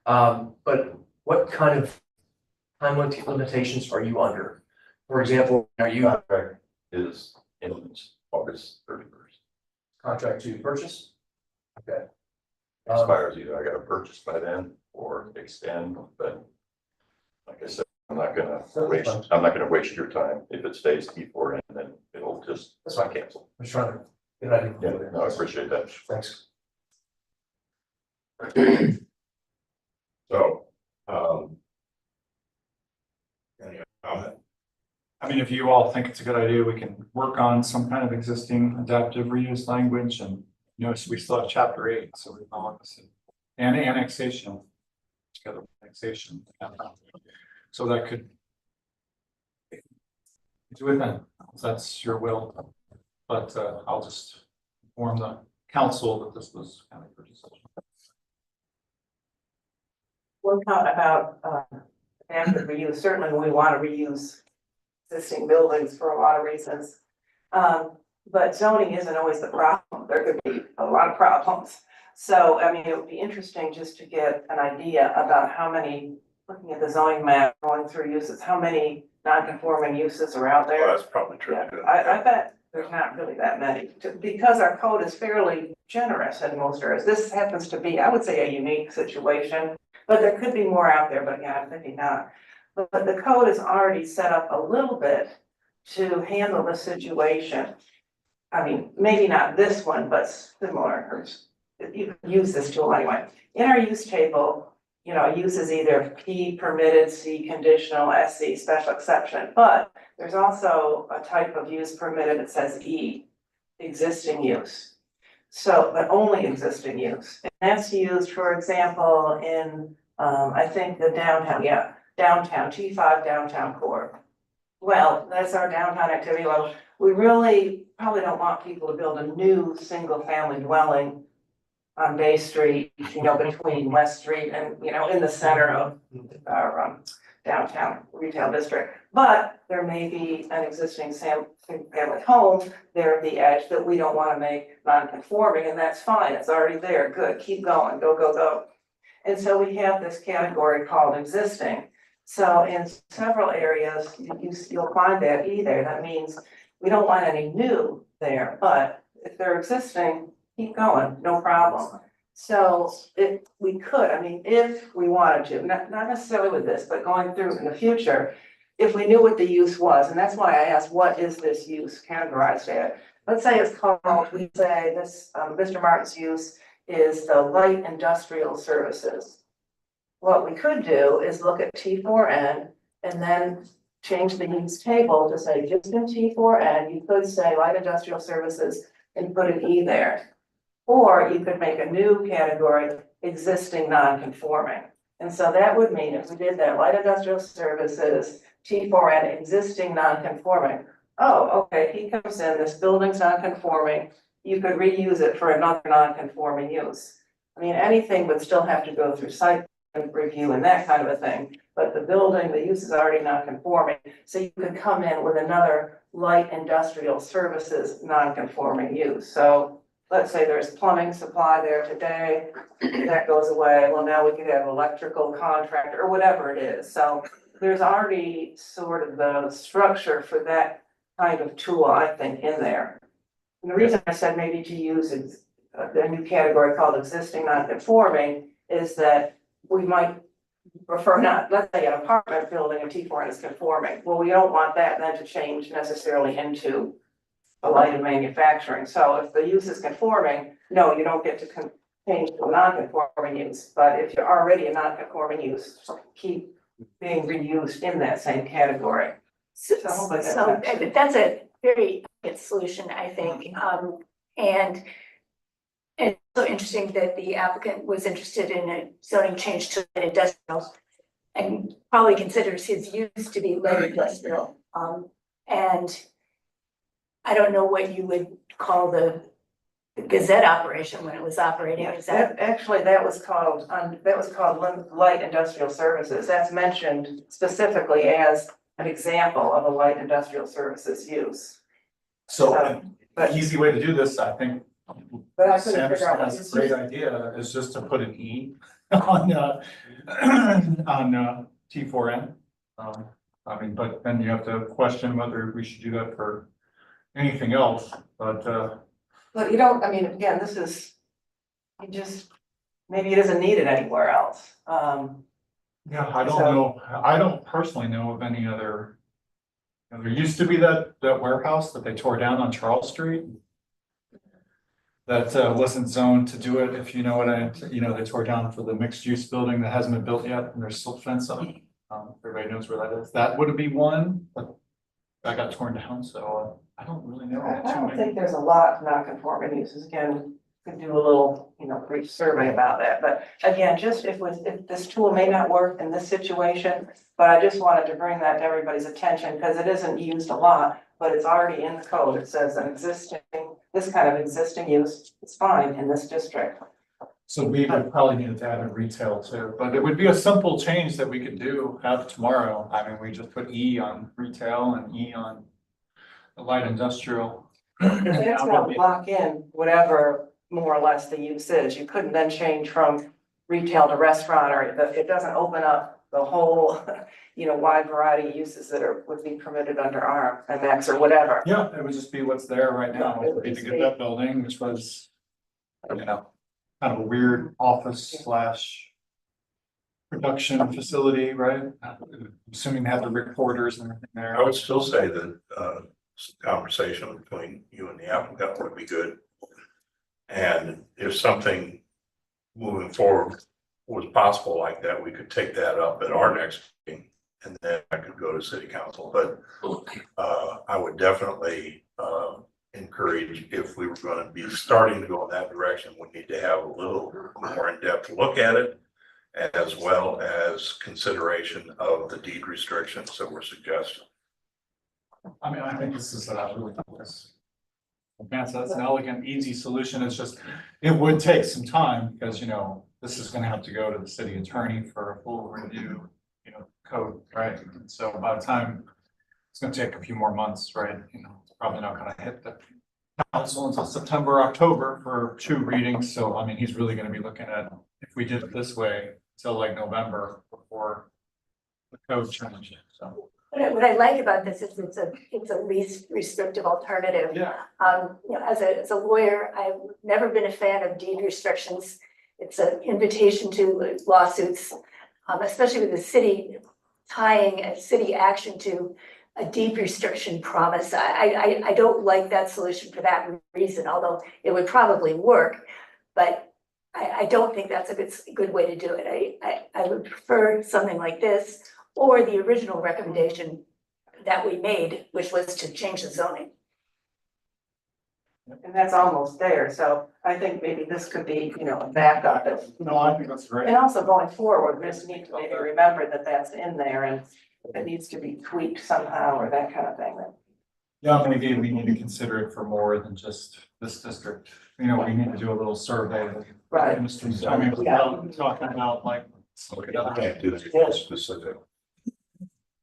S9: But what kind of time limitations are you under? For example, are you
S7: Contract is in August 31st.
S9: contract to purchase? Okay.
S7: Expires either I gotta purchase by then or extend, but like I said, I'm not gonna waste your time. If it stays T4N, then it'll just,
S9: That's
S7: not
S9: fine.
S7: cancel.
S9: I'm just trying to get an
S7: Yeah,
S9: idea.
S7: no, I appreciate that.
S9: Thanks.
S2: So, any comment?
S1: I mean, if you all think it's a good idea, we can work on some kind of existing adaptive reuse language and, so we still have chapter 8, so we're opposite. And annexation. Together with annexation. So that could. Do it then, if that's your will, but I'll just inform the council that this was county purchase.
S6: We'll talk about adaptive reuse. Certainly we want to reuse existing buildings for a lot of reasons. But zoning isn't always the problem. There could be a lot of problems. So, I mean, it would be interesting just to get an idea about how many, looking at the zoning map, going through uses, how many non-conforming uses are out there.
S2: Well, that's probably true.
S6: Yeah,
S2: too.
S6: I bet there's not really that many, because our code is fairly generous in most areas. This happens to be, I would say, a unique situation, but there could be more out there, but again, I'm thinking not. But the code is already set up a little bit to handle the situation. I mean, maybe not this one, but similar, or you can use this tool anyway. In our use table, you know, use is either P permitted, C conditional, SC special exception, but there's also a type of use permitted that says E, existing use. So, but only existing use. And that's used, for example, in, I think the downtown, downtown, T5 downtown core. Well, that's our downtown activity level. We really probably don't want people to build a new single family dwelling on Bay Street, you know, between West Street and, you know, in the center of our downtown retail district. But there may be an existing family home there at the edge that we don't want to make non-conforming, and that's fine. It's already there. Good. Keep going. Go, go, go. And so we have this category called existing. So in several areas, you'll find that either. That means we don't want any new there, but if they're existing, keep going, no problem. So if we could, I mean, if we wanted to, not necessarily with this, but going through in the future, if we knew what the use was, and that's why I asked, what is this use categorized at? Let's say it's called, we say this, Mr. Martin's use is the light industrial services. What we could do is look at T4N and then change the use table to say just in T4N, you could say light industrial services and put an E there. Or you could make a new category, existing non-conforming. And so that would mean if we did that light industrial services, T4N, existing non-conforming. Oh, okay, he comes in, this building's non-conforming, you could reuse it for another non-conforming use. I mean, anything would still have to go through site review and that kind of a thing, but the building, the use is already non-conforming. So you could come in with another light industrial services non-conforming use. So let's say there's plumbing supply there today, that goes away. Well, now we could have electrical contractor or whatever it is. So there's already sort of the structure for that kind of tool, I think, in there. And the reason I said maybe to use a new category called existing non-conforming is that we might prefer not, let's say an apartment building, a T4N is conforming. Well, we don't want that then to change necessarily into a light and manufacturing. So if the use is conforming, no, you don't get to change to a non-conforming use. But if you're already a non-conforming use, keep being reused in that same category.
S4: So
S6: So hopefully that makes sense.
S4: that's a very good solution, I think. And it's so interesting that the applicant was interested in a zoning change to light industrial and probably considers his use to be light industrial. And I don't know what you would call the Gazette operation when it was operating. Is that?
S6: Actually, that was called light industrial services. That's mentioned specifically as an example of a light industrial services use.
S1: So
S6: But
S1: the easy way to do this, I think,
S6: But I couldn't figure
S1: Sanderson
S6: out what
S1: has
S6: this
S1: a great
S6: is.
S1: idea, is just to put an E on, on T4N. I mean, but then you have to question whether we should do that for anything else, but,
S6: But you don't, I mean, again, this is, maybe it isn't needed anywhere else.
S1: yeah, I don't
S6: So-
S1: know, I don't personally know of any other. You know, there used to be that warehouse that they tore down on Charles Street. That wasn't zoned to do it, if you know what they tore down for the mixed use building that hasn't been built yet, and there's still fence up. Everybody knows where that is, that would be one, but that got torn down, so I don't really know.
S6: I
S1: too
S6: don't
S1: many.
S6: think there's a lot of non-conforming uses. Again, could do a little, brief survey about that. But again, just if this tool may not work in this situation, but I just wanted to bring that to everybody's attention because it isn't used a lot, but it's already in the code. It says this kind of existing use is fine in this district.
S1: So we would probably need to add a retail too, but it would be a simple change that we could have tomorrow. I mean, we just put E on retail and E on the light industrial.
S6: That's gonna block in whatever more or less the use is. You couldn't then change from retail to restaurant, or it doesn't open up the whole, wide variety of uses that would be permitted under MX or whatever.
S1: Yeah, it would just be what's there right now,
S6: Yeah, it would
S1: to
S6: just
S1: get
S6: be-
S1: that building, which was, kind of a weird office slash production facility, right? Assuming they have the reporters and everything there.
S2: I would still say that, some conversation between you and the applicant would be good. And if something moving forward was possible like that, we could take that up at our next meeting. And then I could go to city council, but, I would definitely, encourage, if we were gonna be starting to go in that direction, we need to have a little more in-depth look at it, as well as consideration of the deed restrictions that were suggested.
S1: I mean, I think this is really nice. That's an elegant, easy solution. It's just, it would take some time because, this is gonna have to go to the city attorney for a full review, code, right? And so by the time, it's gonna take a few more months, right? It's probably not gonna hit the council until September, October for 2 readings. So, I mean, he's really gonna be looking at, if we did it this way, till like November before the code changed, so.
S4: What I like about this is it's a least restrictive alternative.
S1: Yeah.
S4: As a lawyer, I've never been a fan of deed restrictions. It's an invitation to lawsuits, especially with the city tying a city action to a deed restriction promise. I don't like that solution for that reason, although it would probably work. But I don't think that's a good way to do it. I would prefer something like this, or the original recommendation that we made, which was to change the zoning.
S6: And that's almost there, so I think maybe this could be, a backup.
S1: No, I think that's great.
S6: And also going forward, we just need to maybe remember that that's in there and it needs to be tweaked somehow or that kind of thing.
S1: Yeah, maybe we need to consider it for more than just this district. We need to do a little survey.
S6: Right.
S1: I mean, without talking about like. Look at
S2: I
S1: other.
S2: can't do this specific.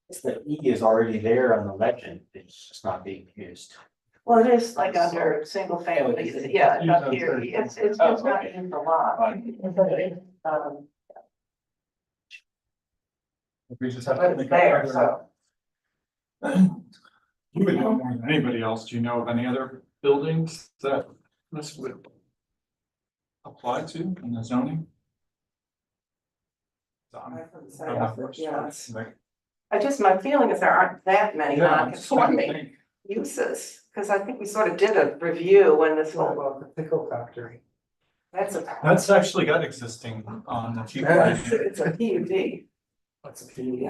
S3: It's the E is already there on the legend, it's just not being used.
S6: Well, it is like under single family, yeah, it's up here, it's just not in the law.
S1: We just have to
S6: But it's
S1: make
S6: there,
S1: up.
S6: so.
S1: You would know more than anybody else. Do you know of any other buildings that this would apply to in the zoning?
S6: Yes. My feeling is there aren't that many non-conforming uses, because I think we sort of did a review when this whole.
S5: About the pickle factory.
S1: That's actually got existing on the T.
S6: It's a PUD.
S5: That's a key.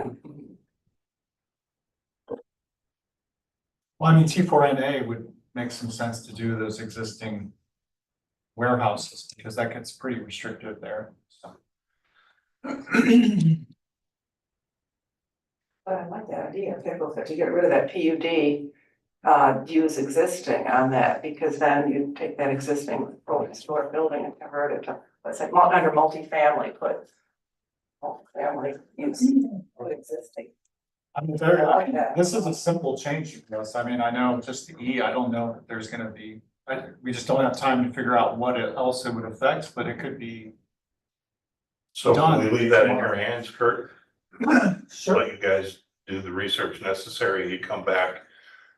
S1: Well, I mean, T4NA would make some sense to do those existing warehouses, because that gets pretty restrictive there, so.
S6: But I like that idea, pickle factory, to get rid of that PUD. Use existing on that, because then you take that existing historic building and convert it to, let's say, under multifamily, put. Multifamily use of existing.
S1: I mean,
S6: I like that.
S1: this is a simple change, because I mean, I know just the E, I don't know if there's gonna be, we just don't have time to figure out what else it would affect, but it could be.
S2: So can
S1: Done.
S2: we leave that in your hands, Kurt?
S1: Sure.
S2: Let you guys do the research necessary, you come back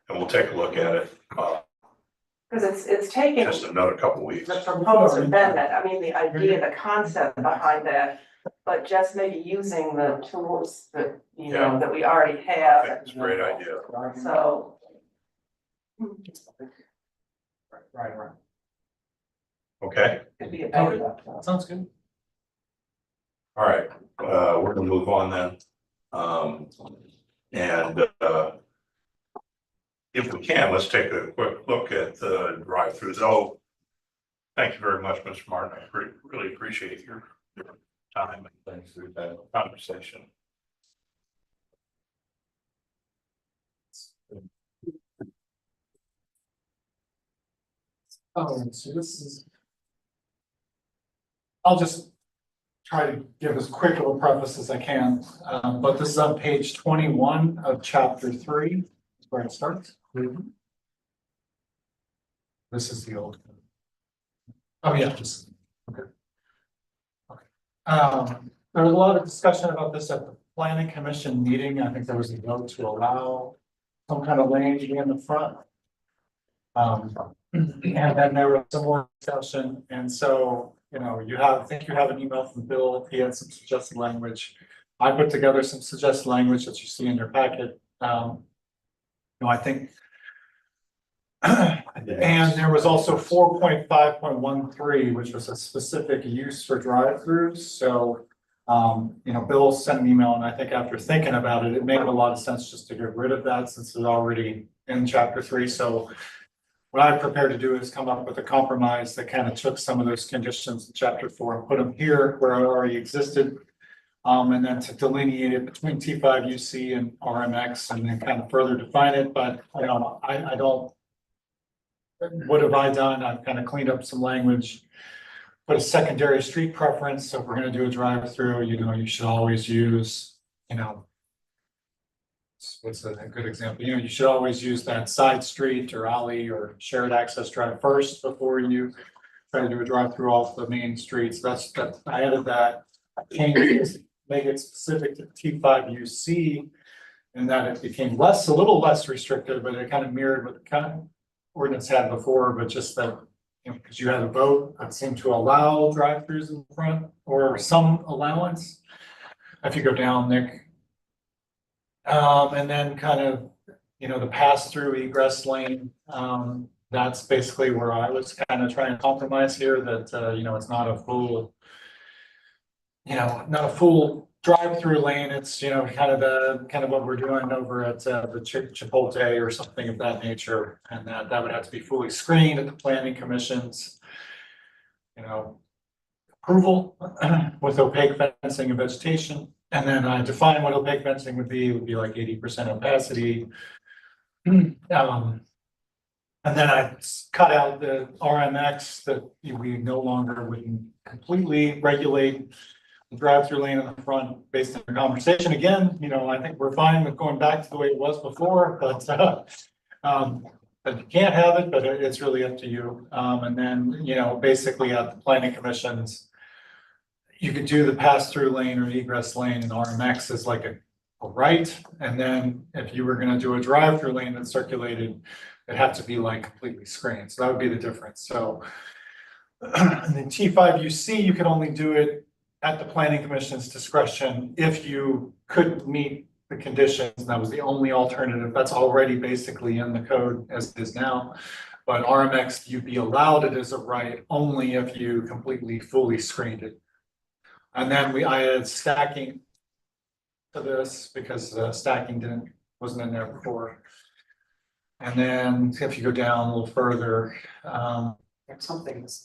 S2: and we'll take a look at it,
S6: Because it's taking
S2: just another couple weeks.
S6: the proposed amendment, I mean, the idea, the concept behind that. But just maybe using the tools that,
S2: Yeah.
S6: that we already
S2: I
S6: have,
S2: think it's a great idea.
S6: so.
S1: Right.
S2: Okay,
S6: Could be a better.
S1: Sounds good.
S2: all right, we're gonna move on then. And if we can, let's take a quick look at the drive-throughs. Oh, thank you very much, Mr. Martin. I really appreciate your time and thanks for the conversation.
S1: Oh, so this is. I'll just try to give as quick of a preface as I can, but this is on page 21 of chapter 3, where it starts. This is the old. Oh, yeah, just, okay. Okay. There was a lot of discussion about this at the planning commission meeting. I think there was a vote to allow some kind of lane to be in the front. And then there was some more discussion, and so, I think you have an email from Bill, he had some suggested language. I put together some suggested language that you see in your packet, I think. And there was also 4.5.13, which was a specific use for drive-throughs, so. Bill sent an email, and I think after thinking about it, it made a lot of sense just to get rid of that since it's already in chapter 3, so. What I'm prepared to do is come up with a compromise that kind of took some of those conditions in chapter 4 and put them here where it already existed. And then to delineate it between T5 UC and RMX and then kind of further define it, but I don't. What have I done? I've kind of cleaned up some language. Put a secondary street preference, so if we're gonna do a drive-through, you should always use, what's a good example? You should always use that side street or alley or shared access drive first before you try to do a drive-through off the main streets. That's, I added that. I changed it, make it specific to T5 UC. And that it became a little less restrictive, but it kind of mirrored what the kind of ordinance had before, but just that, because you had a vote that seemed to allow drive-throughs in the front or some allowance. If you go down, Nick. And then kind of, the pass-through egress lane, that's basically where I was kind of trying to compromise here that, it's not a full, not a full drive-through lane. It's, kind of what we're doing over at the Chipotle or something of that nature. And that would have to be fully screened at the planning commission's, approval with opaque fencing and vegetation. And then I define what opaque fencing would be like 80% opacity. And then I cut out the RMX that we no longer would completely regulate the drive-through lane in the front based on the conversation. Again, I think we're fine with going back to the way it was before, but you can't have it, but it's really up to you. And then, basically at the planning commissions, you could do the pass-through lane or egress lane and RMX is like a right. And then if you were gonna do a drive-through lane that circulated, it'd have to be like completely screened. So that would be the difference. So and then T5 UC, you could only do it at the planning commission's discretion if you couldn't meet the conditions. That was the only alternative. That's already basically in the code as it is now. But RMX, you'd be allowed it as a right only if you completely fully screened it. And then I added stacking to this because stacking wasn't in there before. And then if you go down a little further,
S5: Something,
S1: if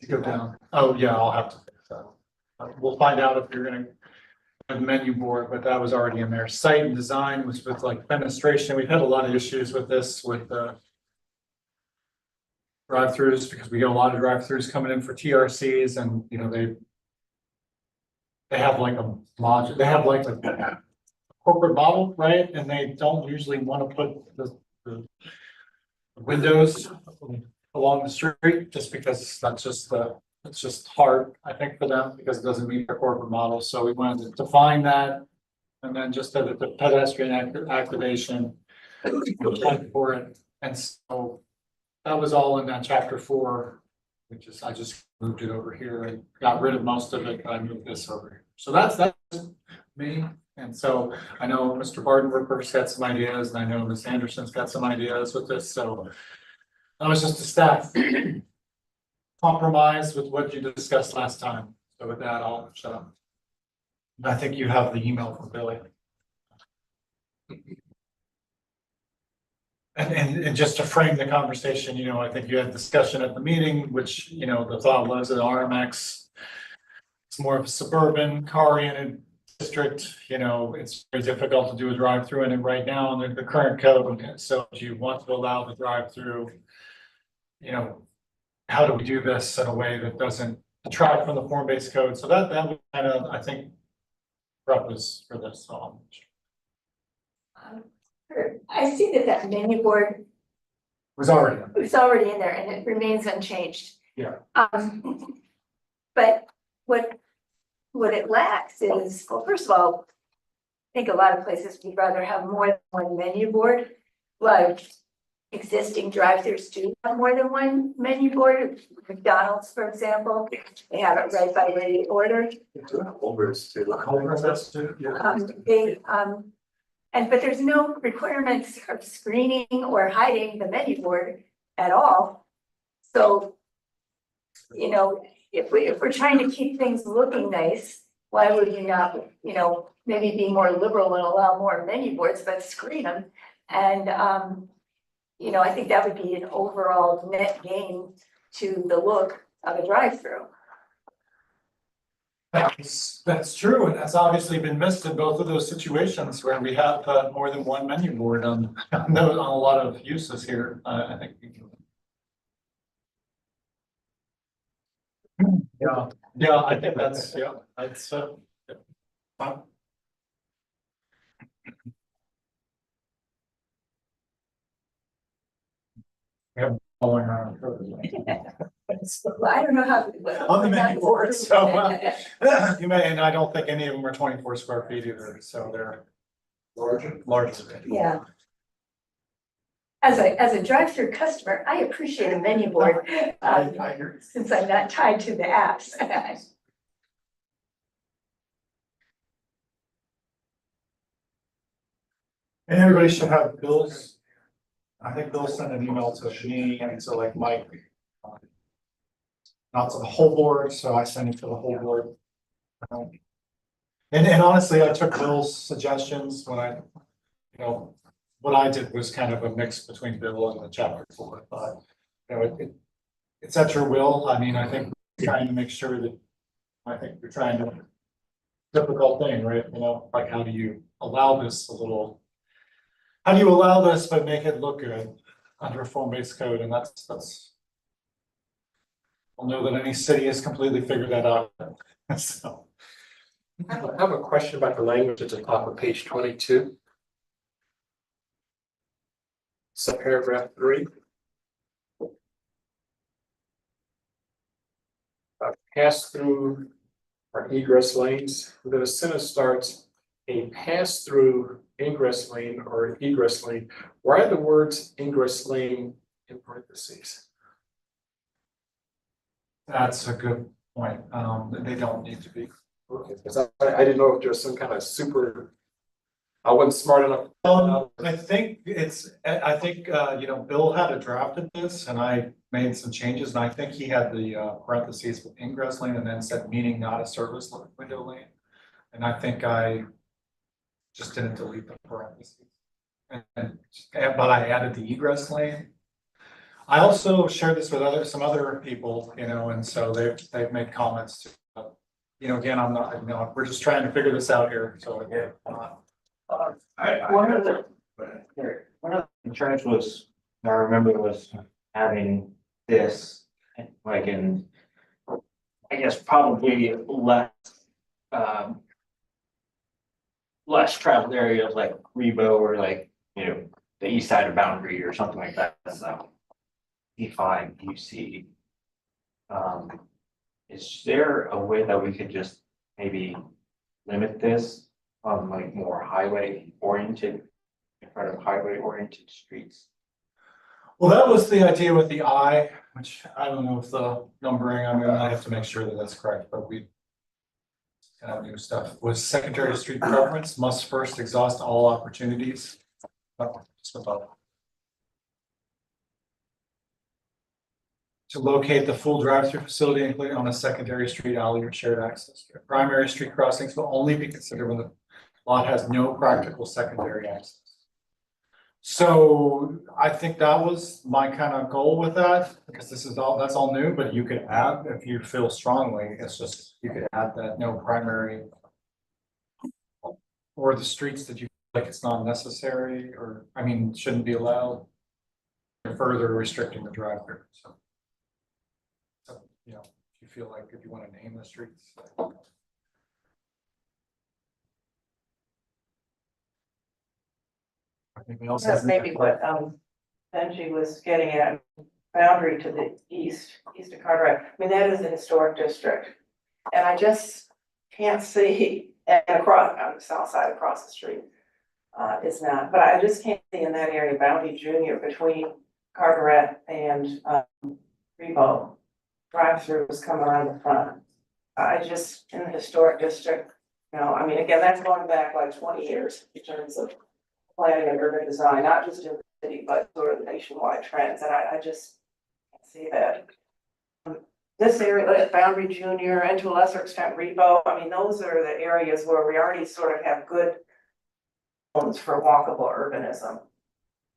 S1: you go down, oh yeah, I'll have to fix that. We'll find out if you're gonna have the menu board, but that was already in there. Site and design was with like fenestration. We've had a lot of issues with this with drive-throughs because we get a lot of drive-throughs coming in for TRCs and they have like a module, they have like a corporate model, right? And they don't usually want to put the windows along the street just because that's just it's just hard, I think, for them because it doesn't meet their corporate model. So we wanted to define that and then just the pedestrian activation for it. And so that was all in that chapter 4. I just moved it over here and got rid of most of it, but I moved this over here. So that's me. And so I know Mr. Bardenberger's got some ideas and I know Ms. Anderson's got some ideas with this. So that was just a staff compromise with what you discussed last time. So with that, I'll shut up. I think you have the email from Billy. And just to frame the conversation, I think you had discussion at the meeting, which, the thought was that RMX, it's more of a suburban car-oriented district, it's very difficult to do a drive-through in it right now under the current code. So if you want to allow the drive-through, how do we do this in a way that doesn't detract from the form-based code? So that was kind of, I think, preface for this.
S4: I see that menu board
S1: Was already.
S4: is already in there and it remains unchanged.
S9: Yeah.
S4: But what it lacks is, well, first of all, I think a lot of places would rather have more than one menu board. Like existing drive-throughs do have more than one menu board. McDonald's, for example, they have it right by where you order.
S5: Culver's too. Culver's, that's too, yeah.
S4: But there's no requirements of screening or hiding the menu board at all. So, you know, if we're trying to keep things looking nice, why would you not, you know, maybe be more liberal and allow more menu boards, but screen them? And, you know, I think that would be an overall net gain to the look of a drive-through.
S1: That's true, and that's obviously been missed in both of those situations where we have more than one menu board on on a lot of uses here. I think. Yeah, I think that's, that's fine. Yeah, following around.
S4: Well, I don't know how.
S1: On the menu board, so you may, and I don't think any of them are 24 square feet either, so they're larger.
S4: Yeah. As a drive-through customer, I appreciate a menu board,
S1: I hear.
S4: since I'm not tied to the apps.
S1: And everybody should have Bill's. I think Bill sent an email to me and to like Mike. Not to the whole board, so I sent it to the whole board. And honestly, I took Bill's suggestions when I, you know, what I did was kind of a mix between Bill and the chapter 4, but you know, it's at your will. I mean, I think trying to make sure that, I think you're trying to, difficult thing, right? You know, like how do you allow this a little, how do you allow this but make it look good under a form-based code? And that's. I'll know that any city has completely figured that out. So.
S5: I have a question about the language at the top of page 22. Subparagraph 3. Pass-through or egress lanes. The sentence starts, a pass-through ingress lane or egress lane. Why are the words ingress lane in parentheses?
S1: That's a good point. They don't need to be.
S5: Okay, because I didn't know if there's some kind of super, I wasn't smart enough.
S1: I think you know, Bill had a draft of this and I made some changes and I think he had the parentheses with ingress lane and then said meaning not a service window lane. And I think I just didn't delete the parentheses. But I added the egress lane. I also shared this with some other people, you know, and so they've made comments to, you know, again, I'm not, you know, we're just trying to figure this out here, so again.
S3: One of the concerns was, I remember was having this, like in, I guess probably less traveled areas like Rebo or like, you know, the east side of Boundary or something like that, so. E5, UC. Is there a way that we could just maybe limit this on like more highway oriented, in front of highway oriented streets?
S1: Well, that was the idea with the I, which I don't know if the numbering, I mean, I have to make sure that that's correct, but we kind of new stuff was secondary street preference must first exhaust all opportunities. Just above. To locate the full drive-through facility, including on a secondary street, alley, or shared access. Primary street crossings will only be considered when the lot has no practical secondary access. So I think that was my kind of goal with that, because that's all new, but you could add, if you feel strongly, it's just, you could add that no primary. Or the streets that you feel like it's not necessary, or, I mean, shouldn't be allowed. Further restricting the drive-through, so. So, you know, if you feel like, if you want to name the streets. Anything else?
S6: That's maybe what Benji was getting at. boundary to the east of Carteret. I mean, that is a historic district. And I just can't see, and across, on the south side across the street, is not, but I just can't see in that area Bounty Junior between Carteret and, Rebo. Drive-throughs come around the front. I just, in the historic district, you know, I mean, again, that's going back like 20 years in terms of planning and urban design, not just in the city, but sort of nationwide trends, and I just can't see that. This area, like Boundary Junior, and to a lesser extent Rebo, I mean, those are the areas where we already sort of have good zones for walkable urbanism.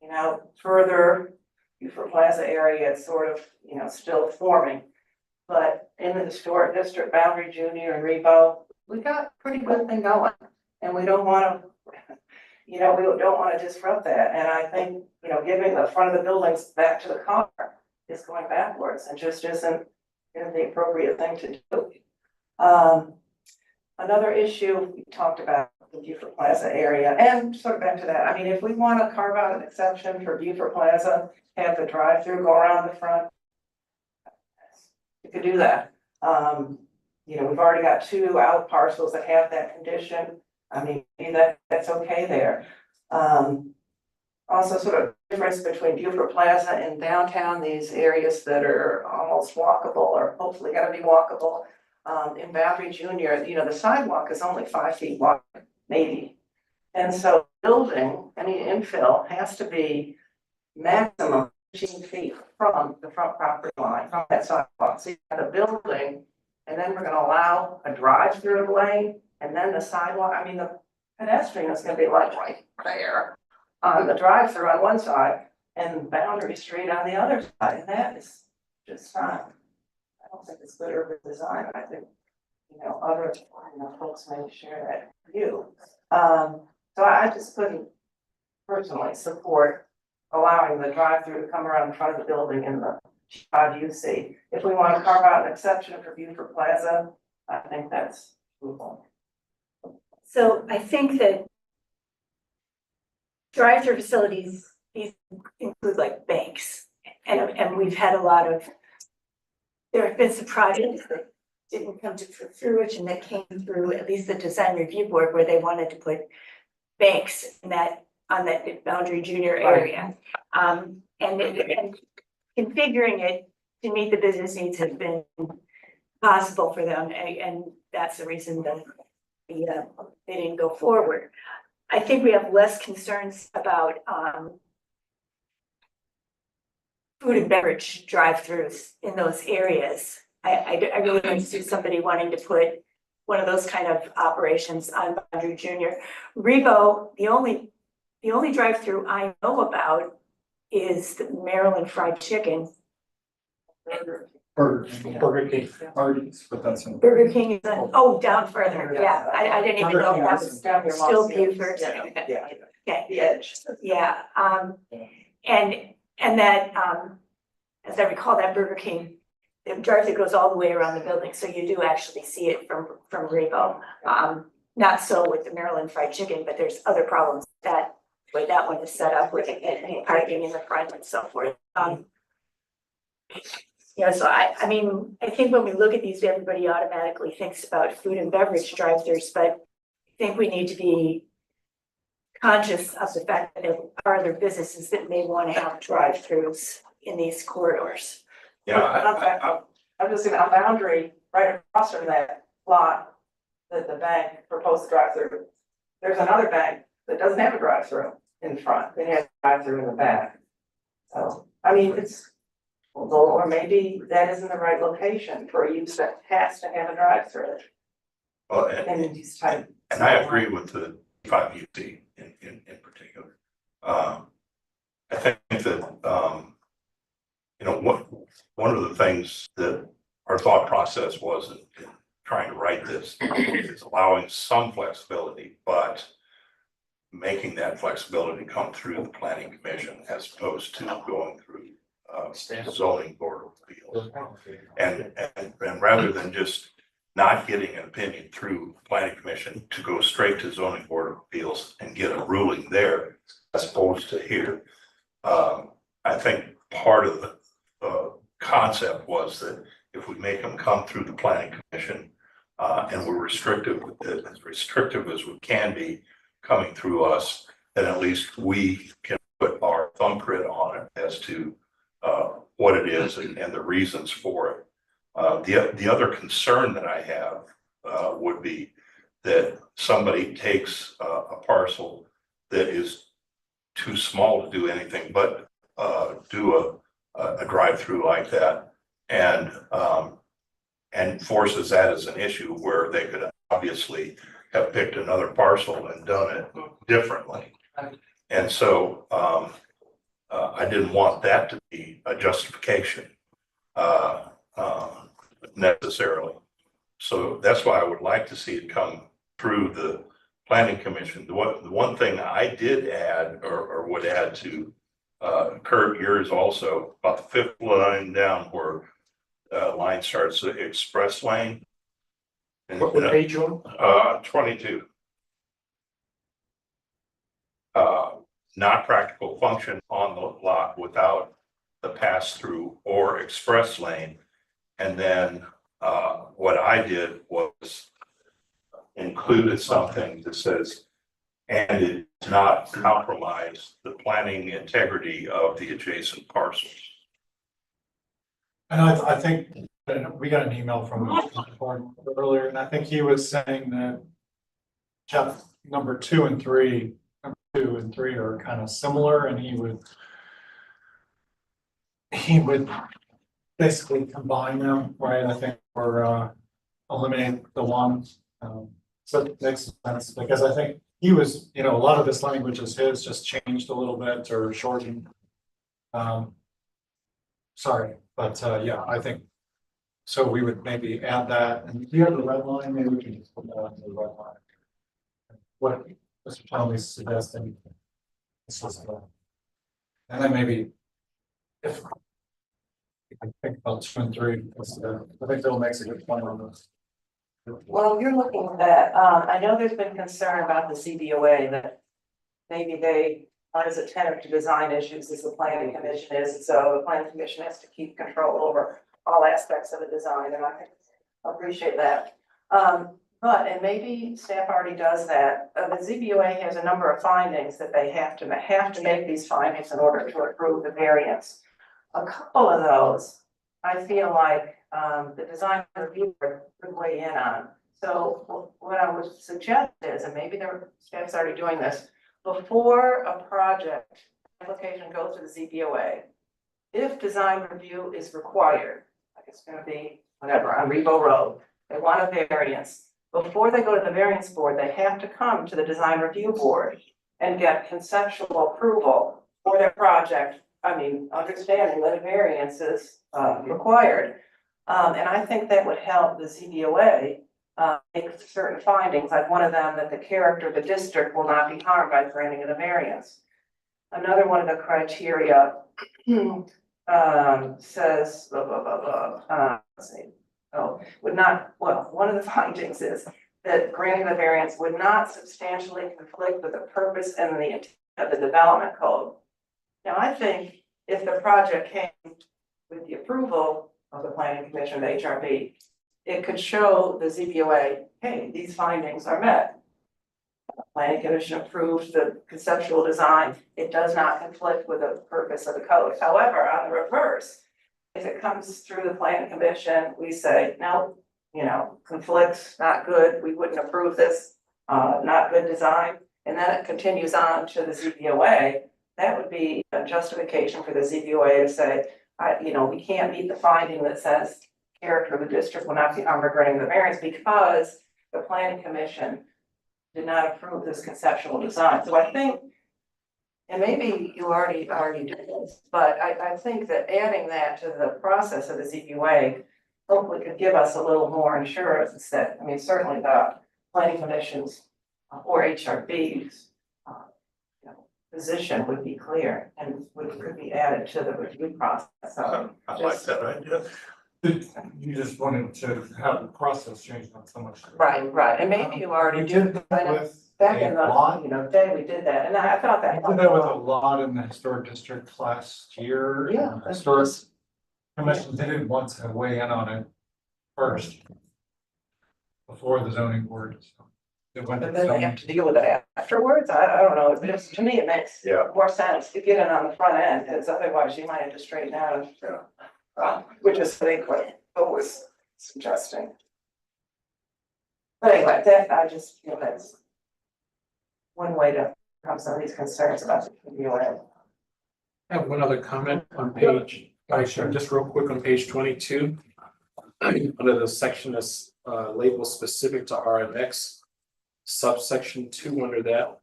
S6: You know, further, Buford Plaza area, it's sort of, you know, still forming. But in the historic district, Boundary Junior and Rebo, we got a pretty good thing going, and we don't wanna, you know, we don't wanna disrupt that, and I think, you know, giving the front of the buildings back to the car is going backwards and just isn't the appropriate thing to do. Another issue we talked about the Buford Plaza area, and sort of back to that, I mean, if we wanna carve out an exception for Buford Plaza, have the drive-through go around the front, you could do that. You know, we've already got 2 out parcels that have that condition. I mean, maybe that's okay there. Also sort of difference between Buford Plaza and downtown, these areas that are almost walkable or hopefully gonna be walkable. In Boundary Junior, you know, the sidewalk is only 5 feet wide, maybe. And so building, any infill has to be maximum 15 feet from the front property line, from that sidewalk. So you have the building, and then we're gonna allow a drive-through lane, and then the sidewalk, I mean, the pedestrian is gonna be like right there on the drive-through on one side, and Boundary Street on the other side, and that is just not, I don't think it's good urban design. I think, you know, other, you know, folks may share that view. So I just couldn't personally support allowing the drive-through to come around the front of the building in the UC. If we want to carve out an exception for Buford Plaza, I think that's doable.
S4: So I think that drive-through facilities, these include like banks. And we've had a lot of, there have been some projects that didn't come to fruition that came through at least the design review board where they wanted to put banks in that, on that Boundary Junior area. And configuring it to meet the business needs has been possible for them, and that's the reason that they didn't go forward. I think we have less concerns about food and beverage drive-throughs in those areas. I really don't see somebody wanting to put one of those kind of operations on Boundary Junior. Rebo, the only drive-through I know about is the Maryland Fried Chicken.
S1: Burger King, parties, but that's.
S4: Burger King is, down further, yeah, I didn't even know that was
S6: Down here,
S4: still
S6: Mossfield.
S4: Buford.
S6: Yeah,
S4: Okay,
S6: the edge.
S4: yeah, and that, as I recall, that Burger King, the drive-through goes all the way around the building, so you do actually see it from Rebo. Not so with the Maryland Fried Chicken, but there's other problems that way that one is set up with parking in the front and so forth. You know, so I mean, I think when we look at these, everybody automatically thinks about food and beverage drive-throughs, but I think we need to be conscious of the fact that there are other businesses that may want to have drive-throughs in these corridors.
S2: Yeah,
S6: I'm just gonna, on Boundary, right across from that lot, that the bank proposed to drive-through. There's another bank that doesn't have a drive-through in front, it has a drive-through in the back. So, I mean, it's, or maybe that isn't the right location for a use that has to have a drive-through.
S2: well,
S6: And these type.
S2: and I agree with the 5UT in particular. I think that, you know, one of the things that our thought process was in trying to write this is allowing some flexibility, but making that flexibility come through the planning commission as opposed to going through zoning board of appeals. And rather than just not getting an opinion through the planning commission, to go straight to zoning board of appeals and get a ruling there as opposed to here. I think part of concept was that if we make them come through the planning commission, and we're as restrictive as we can be coming through us, then at least we can put our thumbprint on it as to what it is and the reasons for it. The other concern that I have would be that somebody takes a parcel that is too small to do anything but do a drive-through like that, and forces that as an issue where they could obviously have picked another parcel and done it differently. And so I didn't want that to be a justification necessarily. So that's why I would like to see it come through the planning commission. The one thing I did add or would add to Kurt, yours also, about the fifth line down where line starts, the express lane. And,
S5: What page you on?
S2: 22. Not practical function on the lot without the pass-through or express lane. And then what I did was included something that says, and it does not compromise the planning integrity of the adjacent parcels.
S1: And I think we got an email from him earlier, and I think he was saying that Jeff, number 2 and 3 are kind of similar, and he would basically combine them, right? I think, or eliminate the one. So it makes sense, because I think he was, a lot of this language is his, just changed a little bit or shortened. Sorry, but yeah, I think, so we would maybe add that, and if you have the red line, maybe we can just put that on the red line. What Mr. Tommy's suggesting. This is and then maybe if I think about 2 and 3, I think Bill makes a good point on this.
S6: Well, you're looking at that, I know there's been concern about the CBOA that maybe they aren't as attentive to design issues as the planning commission is, so the planning commission has to keep control over all aspects of the design, and I appreciate that. And maybe staff already does that. The ZBOA has a number of findings that they have to make these findings in order to approve the variance. A couple of those, I feel like the design review board could weigh in on. So what I would suggest is, and maybe their staff's already doing this, before a project application goes to the ZBOA, if design review is required, like it's going to be whatever on Revo Road, they want a variance. Before they go to the variance board, they have to come to the design review board and get conceptual approval for their project. I mean, understanding that a variance is required. And I think that would help the ZBOA make certain findings, like one of them that the character of the district will not be harmed by granting of the variance. Another one of the criteria says, blah, blah, blah, blah, let's see. One of the findings is that granting the variance would not substantially conflict with the purpose and the intent of the development code. Now, I think if the project came with the approval of the planning commission, the HRB, it could show the ZBOA, hey, these findings are met. The planning commission approved the conceptual design. It does not conflict with the purpose of the code. However, on the reverse, if it comes through the planning commission, we say, no, conflicts, not good, we wouldn't approve this, not good design. And then it continues on to the ZBOA. That would be a justification for the ZBOA to say, we can't meet the finding that says character of the district will not be harmed by granting the variance because the planning commission did not approve this conceptual design. So I think, and maybe you already did this, but I think that adding that to the process of the ZBOA hopefully could give us a little more assurance that, certainly the planning commission's or HRB's position would be clear and could be added to the review process. So
S2: I like that idea.
S1: You just wanted to have the process changed, not so much.
S6: Right, and maybe you already
S1: We
S6: did.
S1: did that with
S6: Back in
S1: a lot.
S6: the, day we did that, and I thought that.
S1: We did that with a lot in the historic district last year.
S6: Yeah,
S1: Historic commission didn't want to weigh in on it first. Before the zoning board. So it went to
S6: And then they have
S1: zoning.
S6: to deal with it afterwards, I don't know, it just, to me, it makes
S2: Yeah.
S6: more sense to get it on the front end, because otherwise you might have to straighten out. Which is, I think, what Bill was suggesting. But anyway, that, I just feel that's one way to have some of these concerns about the PUA.
S5: I have one other comment on page, actually, just real quick on page 22. Under the section that's labeled specific to RMX, subsection 2 under that.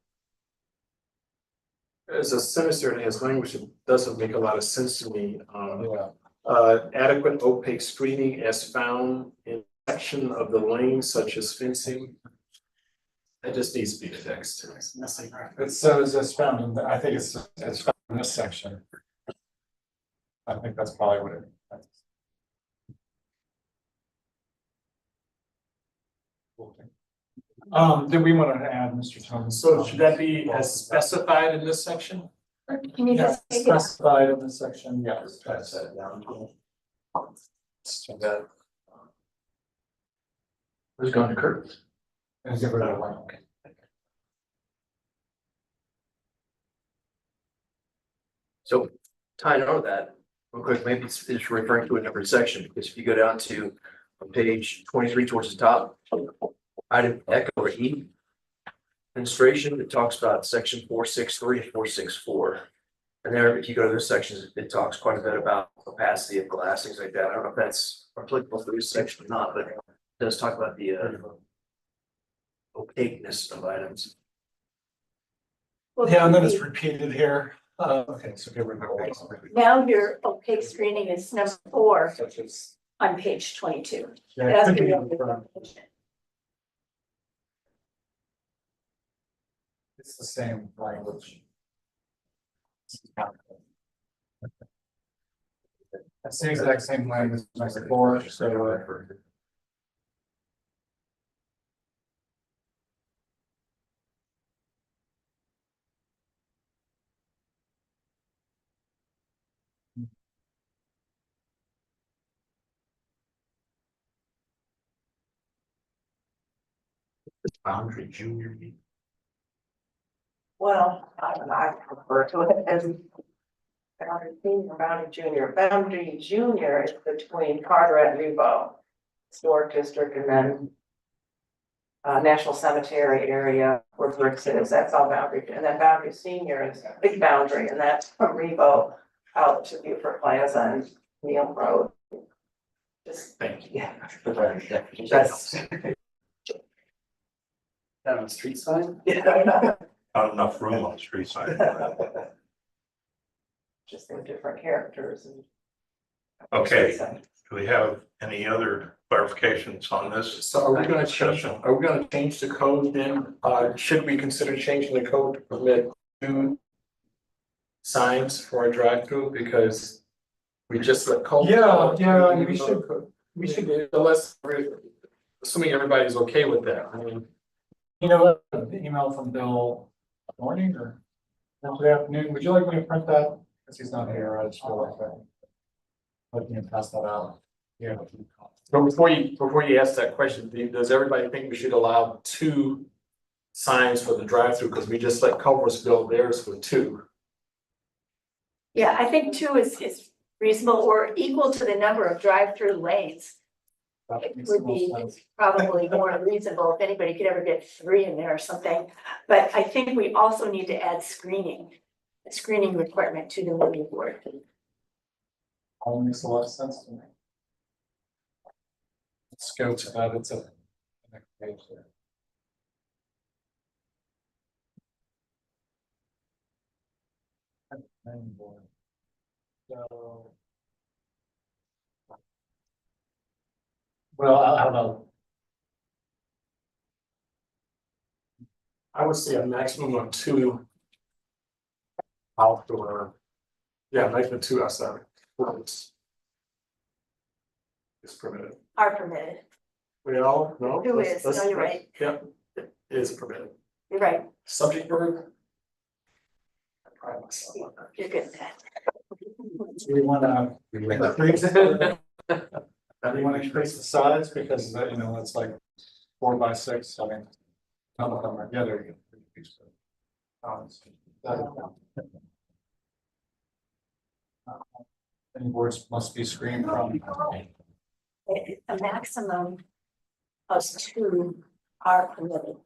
S5: There's a sentence there that has language that doesn't make a lot of sense to me. Adequate opaque screening as found in section of the lane such as fencing. That just needs to be fixed.
S1: It's missing. It says it's found in, I think it's found in this section. I think that's probably what it. Did we want to add Mr. Thomas?
S5: So should that be as specified in this section?
S4: Can you
S1: Yeah,
S4: just take it off?
S1: specified in this section, yes.
S3: Try to set it down.
S1: So that,
S9: Who's going to Kurt?
S1: and give it a like.
S9: So tying on that, real quick, maybe it's referring to a different section, because if you go down to on page 23 towards the top, item echo or E. Administration, it talks about section 463 and 464. And there, if you go to those sections, it talks quite a bit about opacity of glass, things like that. I don't know if that's applicable to this section or not, but it does talk about the opaqueness of items.
S4: Well,
S1: Yeah, and then it's repeated here. Okay, so here we go.
S4: Now your opaque screening is number 4
S1: Such as.
S4: on page 22.
S1: Yeah, it
S4: That's
S1: could
S4: the
S1: be
S4: only
S1: confirmed.
S4: definition.
S1: It's the same language. That's the exact same language as before, so.
S2: Boundary junior.
S6: Well, I prefer to it as Boundary Senior, Boundary Junior. Boundary Junior is between Carteret and Nubo Historic District, and then National Cemetery area where Brooks is, that's all Boundary. And then Boundary Senior is a big boundary, and that's from Rebo out to Beaufort Plaza and Neil Road. Just,
S5: Thank you.
S6: yeah.
S3: That's. That on street sign?
S6: Yeah.
S2: Not enough room on the street side.
S6: Just in different characters and.
S2: Okay, do we have any other clarifications on this?
S5: So are we gonna change the code then? Should we consider changing the code to permit 2 signs for a drive-through, because we just let code.
S1: Yeah, we should,
S5: Unless, assuming everybody's okay with that, I mean.
S1: you know, the email from Bill morning or Wednesday afternoon, would you like me to print that? Because he's not here, I just feel like that. Let me pass that out. Yeah.
S5: But before you ask that question, does everybody think we should allow 2 signs for the drive-through, because we just let Culver's build theirs with 2?
S4: Yeah, I think 2 is reasonable or equal to the number of drive-through lanes. It would be probably more reasonable if anybody could ever get 3 in there or something. But I think we also need to add screening, a screening requirement to the moving board.
S1: All makes a lot of sense to me. Let's go to that, it's a. Next page there. Planning board. So. Well, I don't know.
S5: I would say a maximum of 2 outdoor. Yeah, maximum 2 outside. It's permitted.
S4: Are permitted.
S5: Well, no.
S4: 2 is, no, you're right,
S5: Yeah, it is permitted.
S4: you're right,
S5: Subject verb. I pride myself on that.
S4: you're good at that.
S1: Do we wanna increase, do we wanna increase the size, because, you know, it's like 4 by 6, I mean. Some of them are, yeah, they're. Any boards must be screened from.
S4: A maximum of 2 are permitted.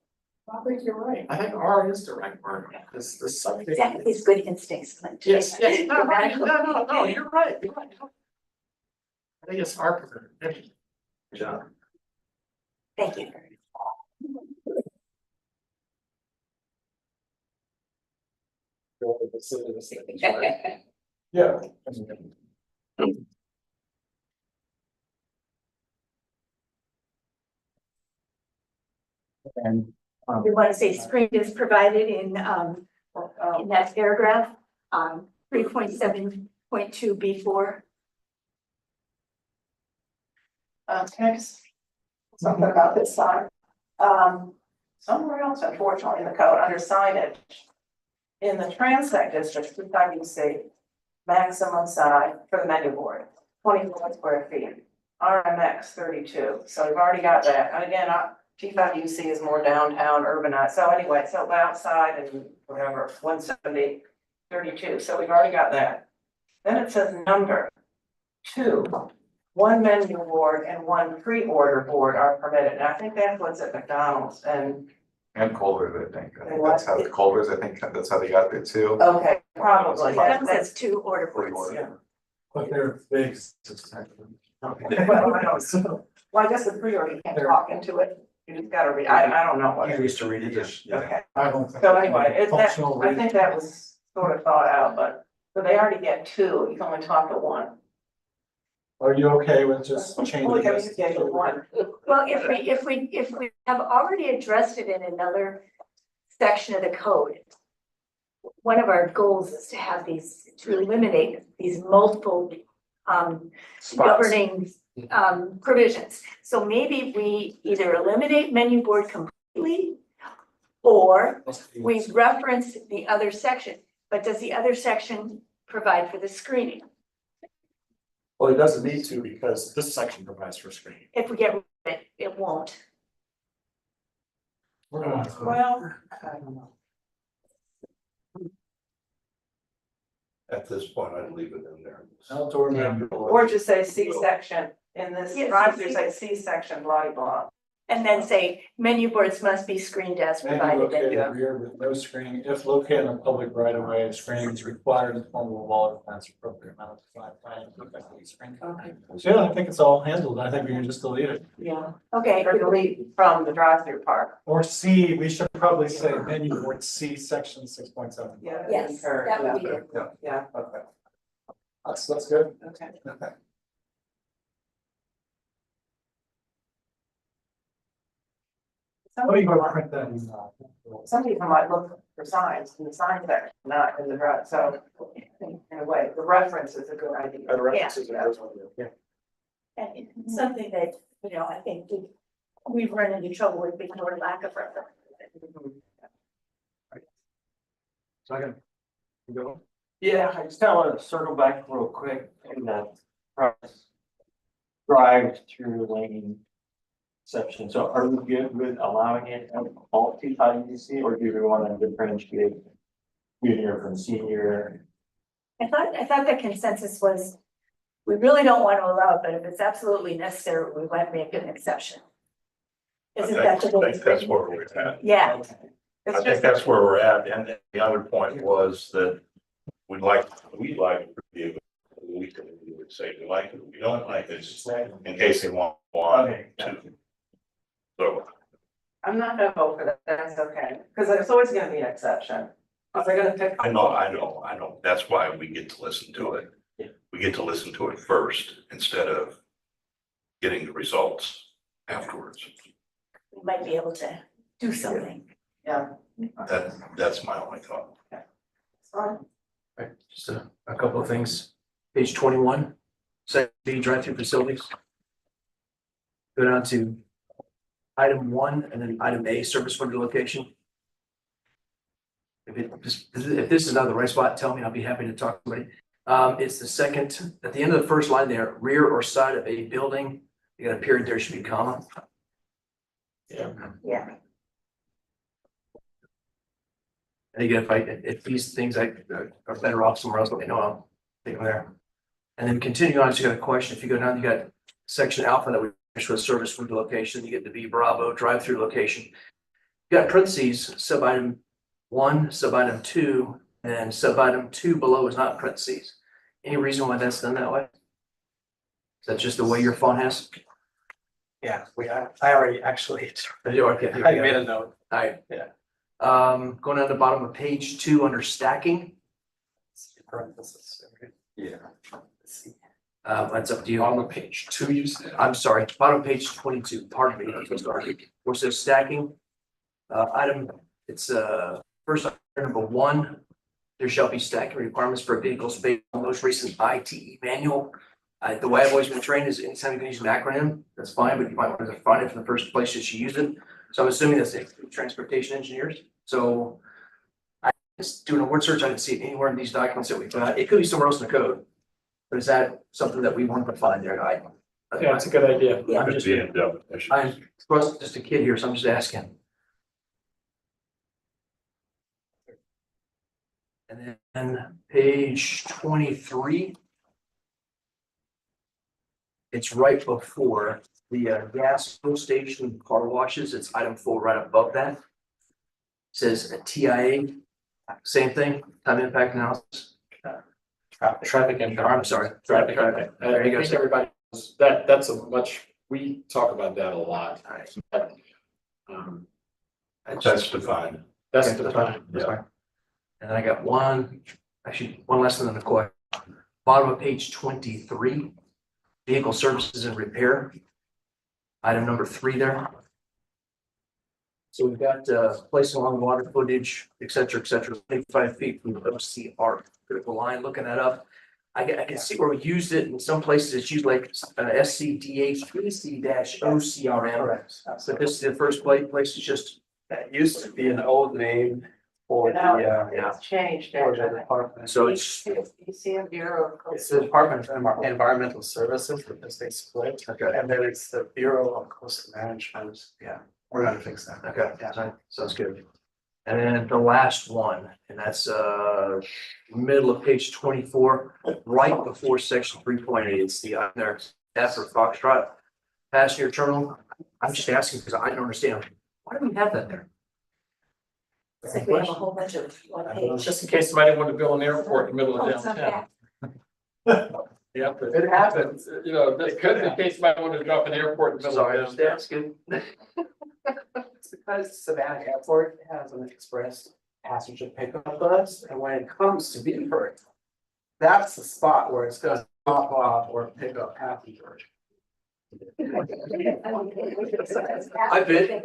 S5: I think you're right. I think R is the right word. This subject.
S4: Exactly, these good instincts, Clint.
S5: Yes, yes, no, you're right, you're right. I think it's R. Good job.
S4: Thank you.
S1: Yeah. And,
S4: We want to say screen is provided in that paragraph, 3.7.2 B4.
S6: Next, something about this sign. Somewhere else, unfortunately, in the code, under signage. In the Transect district, you see maximum sign for the menu board, 24 square feet. RMX 32, so we've already got that, and again, T5UC is more downtown urbanized, so anyway, so outside and whatever, 170, 32, so we've already got that. Then it says number 2, 1 menu board and 1 pre-order board are permitted, and I think that's what's at McDonald's, and
S10: Culver's, I think
S6: And
S10: that's how
S6: what?
S10: Culver's, I think that's how they got there too.
S6: okay, probably,
S4: That
S6: that's,
S4: says 2 order boards.
S1: but they're big.
S6: well, I guess the pre-order, you can't talk into it, you just gotta read, I don't know what it is.
S9: to read it.
S6: Okay.
S1: I don't think.
S6: So anyway, it's that,
S1: Functional
S6: I think that was sort of thought out, but, so they already get 2, you can only talk to 1.
S1: Are you okay with just changing
S6: Well, okay, we
S1: this?
S6: just gave it 1.
S4: Well, if we have already addressed it in another section of the code, one of our goals is to have these, to eliminate these multiple governing provisions. So maybe we either eliminate menu board completely, or we reference the other section. But does the other section provide for the screening?
S5: Well, it doesn't need to because this section provides for screening.
S4: If we get rid of it, it won't.
S6: Well, I don't know.
S2: At this point, I'd leave it in there.
S1: Outdoor menu board.
S6: Or just say C section in this
S4: Yes,
S6: drive-through,
S4: C-
S6: say C section, blah, blah.
S4: And then say menu boards must be screened as
S1: Menu
S4: provided.
S1: located
S4: in-
S1: rear with no screening, if located in a public right of way, screening is required in the form of a wall or fence appropriate amount of time.
S6: Okay.
S1: So yeah, I think it's all handled, I think we can just delete it.
S6: Yeah.
S4: Okay,
S6: Or delete from the drive-through part.
S1: Or C, we should probably say menu board C, section 6.7.
S6: Yeah.
S4: yes, that would be good.
S6: Yeah,
S1: Okay. That's good.
S6: okay.
S1: Okay.
S6: Some
S1: Let me
S6: people
S1: go
S6: might-
S1: print that email.
S6: some people might look for signs in the sign section, not in the drive, so in a way, the reference is a good idea.
S5: The references are those ones, yeah.
S4: And it's something that, you know, I think we've run into trouble with before, lack of reference.
S9: Second. Go.
S3: Yeah, I just kind of want to circle back real quick in that drive-through lane section. So are we good with allowing it at all T5UC, or do we want to differentiate junior from senior?
S4: I thought the consensus was, we really don't want to allow it, but if it's absolutely necessary, we might make an exception. Isn't that the way?
S2: I think that's where we're at.
S4: Yeah,
S6: It's
S2: I think
S6: just,
S2: that's where we're at, and the other point was that we'd like to be able, we would say we like it, we don't like it, in case they want to. So,
S6: I'm not gonna vote for that, that's okay, because there's always gonna be an exception. Because they're gonna pick.
S2: I know, that's why we get to listen to it. We get to listen to it first instead of getting the results afterwards.
S4: we might be able to do something.
S6: Yeah.
S2: That's my only thought.
S6: Fine.
S9: Right, just a couple of things. Page 21, second B, drive-through facilities. Go down to item 1 and then item A, service window location. If this is not the right spot, tell me, I'll be happy to talk to somebody. It's the second, at the end of the first line there, rear or side of a building, you got a period there, should be comma.
S5: Yeah.
S4: Yeah.
S9: And again, if these things are better off somewhere else, let me know, I'll take them there. And then continue on, so you got a question, if you go down, you got section alpha that we finish with service food location, you get the B Bravo drive-through location. You got parentheses, sub-item 1, sub-item 2, and sub-item 2 below is not parentheses. Any reason why that's done that way? Is that just the way your font has?
S11: Yeah, I already actually,
S9: Okay,
S11: I made a note.
S9: Alright.
S11: Yeah.
S9: Going down the bottom of page 2 under stacking,
S11: Parentheses, right?
S7: Yeah.
S11: Let's see.
S9: that's up to you.
S5: On the page 2, you said.
S9: I'm sorry, bottom page 22, pardon me, I'm sorry, where it says stacking. Item, it's, first item number 1, there shall be stacking requirements for vehicles based on the most recent ITE manual. The way I've always been trained is anytime you can use an acronym, that's fine, but you might want to define it from the first place that you use it. So I'm assuming that's transportation engineers, so. I just doing a word search, I didn't see it anywhere in these documents that we've got, it could be somewhere else in the code. But is that something that we want to find there?
S5: Yeah, it's a good idea.
S4: Yeah.
S9: I'm just,
S2: Be in definition.
S9: I'm just a kid here, so I'm just asking. And then page 23. It's right before the gas fuel station car washes. It's item 4 right above that. Says a TIA, same thing, time impact analysis.
S5: Traffic impact.
S9: I'm sorry.
S5: Traffic
S9: Traffic.
S5: impact.
S9: There you
S5: I
S9: go.
S5: think everybody, knows that's a much, we talk about that a lot. But,
S2: That's defined.
S5: That's
S9: Okay,
S5: the
S9: that's fine,
S5: time.
S9: that's fine. And then I got one less than the question. Bottom of page 23, vehicle services and repair. Item number 3 there. So we've got place along water footage, et cetera, 25 feet from the OCR critical line, looking that up. I can see where we used it in some places, it's used like SCDH, PC-OCRM.
S11: Correct.
S9: So this is the first place, it's just,
S11: That used to be an old name for the,
S9: yeah.
S6: It's changed
S11: for the
S6: actually.
S11: department.
S9: So it's,
S6: You see a Bureau of
S11: It's the Department of Environmental Services because they split,
S9: okay,
S11: and then it's the Bureau of Coastal Management. Yeah, we're gonna fix that.
S9: okay,
S11: Yeah.
S9: sounds good. And then the last one, and that's middle of page 24, right before section 3.8, it's the there, F for Foxtrot. Passenger terminal, I'm just asking because I don't understand, why do we have that there?
S4: It's like we have a whole bunch of one page.
S5: Just in case somebody wanted to build an airport in the middle
S4: Oh,
S5: of
S4: it's not
S5: downtown.
S4: bad.
S5: Yeah, it happens, you know, it could, in case somebody wanted to drop an airport in the middle
S9: Sorry,
S5: of
S9: that's
S5: downtown.
S9: good.
S11: It's because Savannah Airport has an express passenger pickup bus, and when it comes to Beaufort, that's the spot where it's gonna drop off or pick up passengers.
S9: I bet.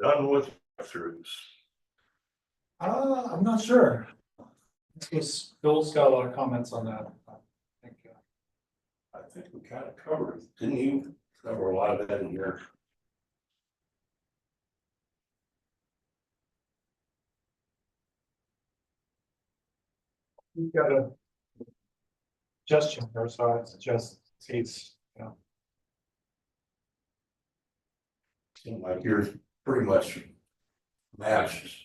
S2: Done with throughs.
S1: I'm not sure. Bill's got a lot of comments on that. I think,
S2: I think we kind of covered, didn't you cover a lot of that in here?
S1: We've got a suggestion here, so I suggest it's, you know,
S2: Seemed like you're pretty much matched.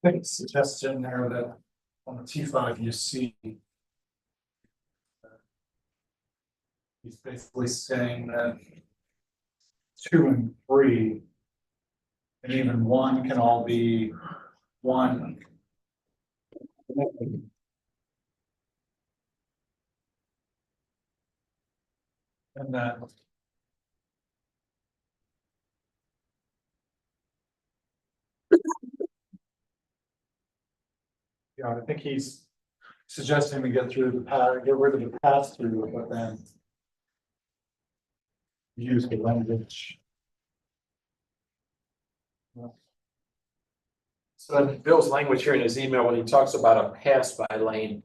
S1: think it's suggested in there that on the T5 you see. He's basically saying that 2 and 3. And even 1 can all be 1. And then. Yeah, I think he's suggesting we get through the get rid of the pass through, but then. Use the language.
S5: So in Bill's language here in his email, when he talks about a pass-by lane,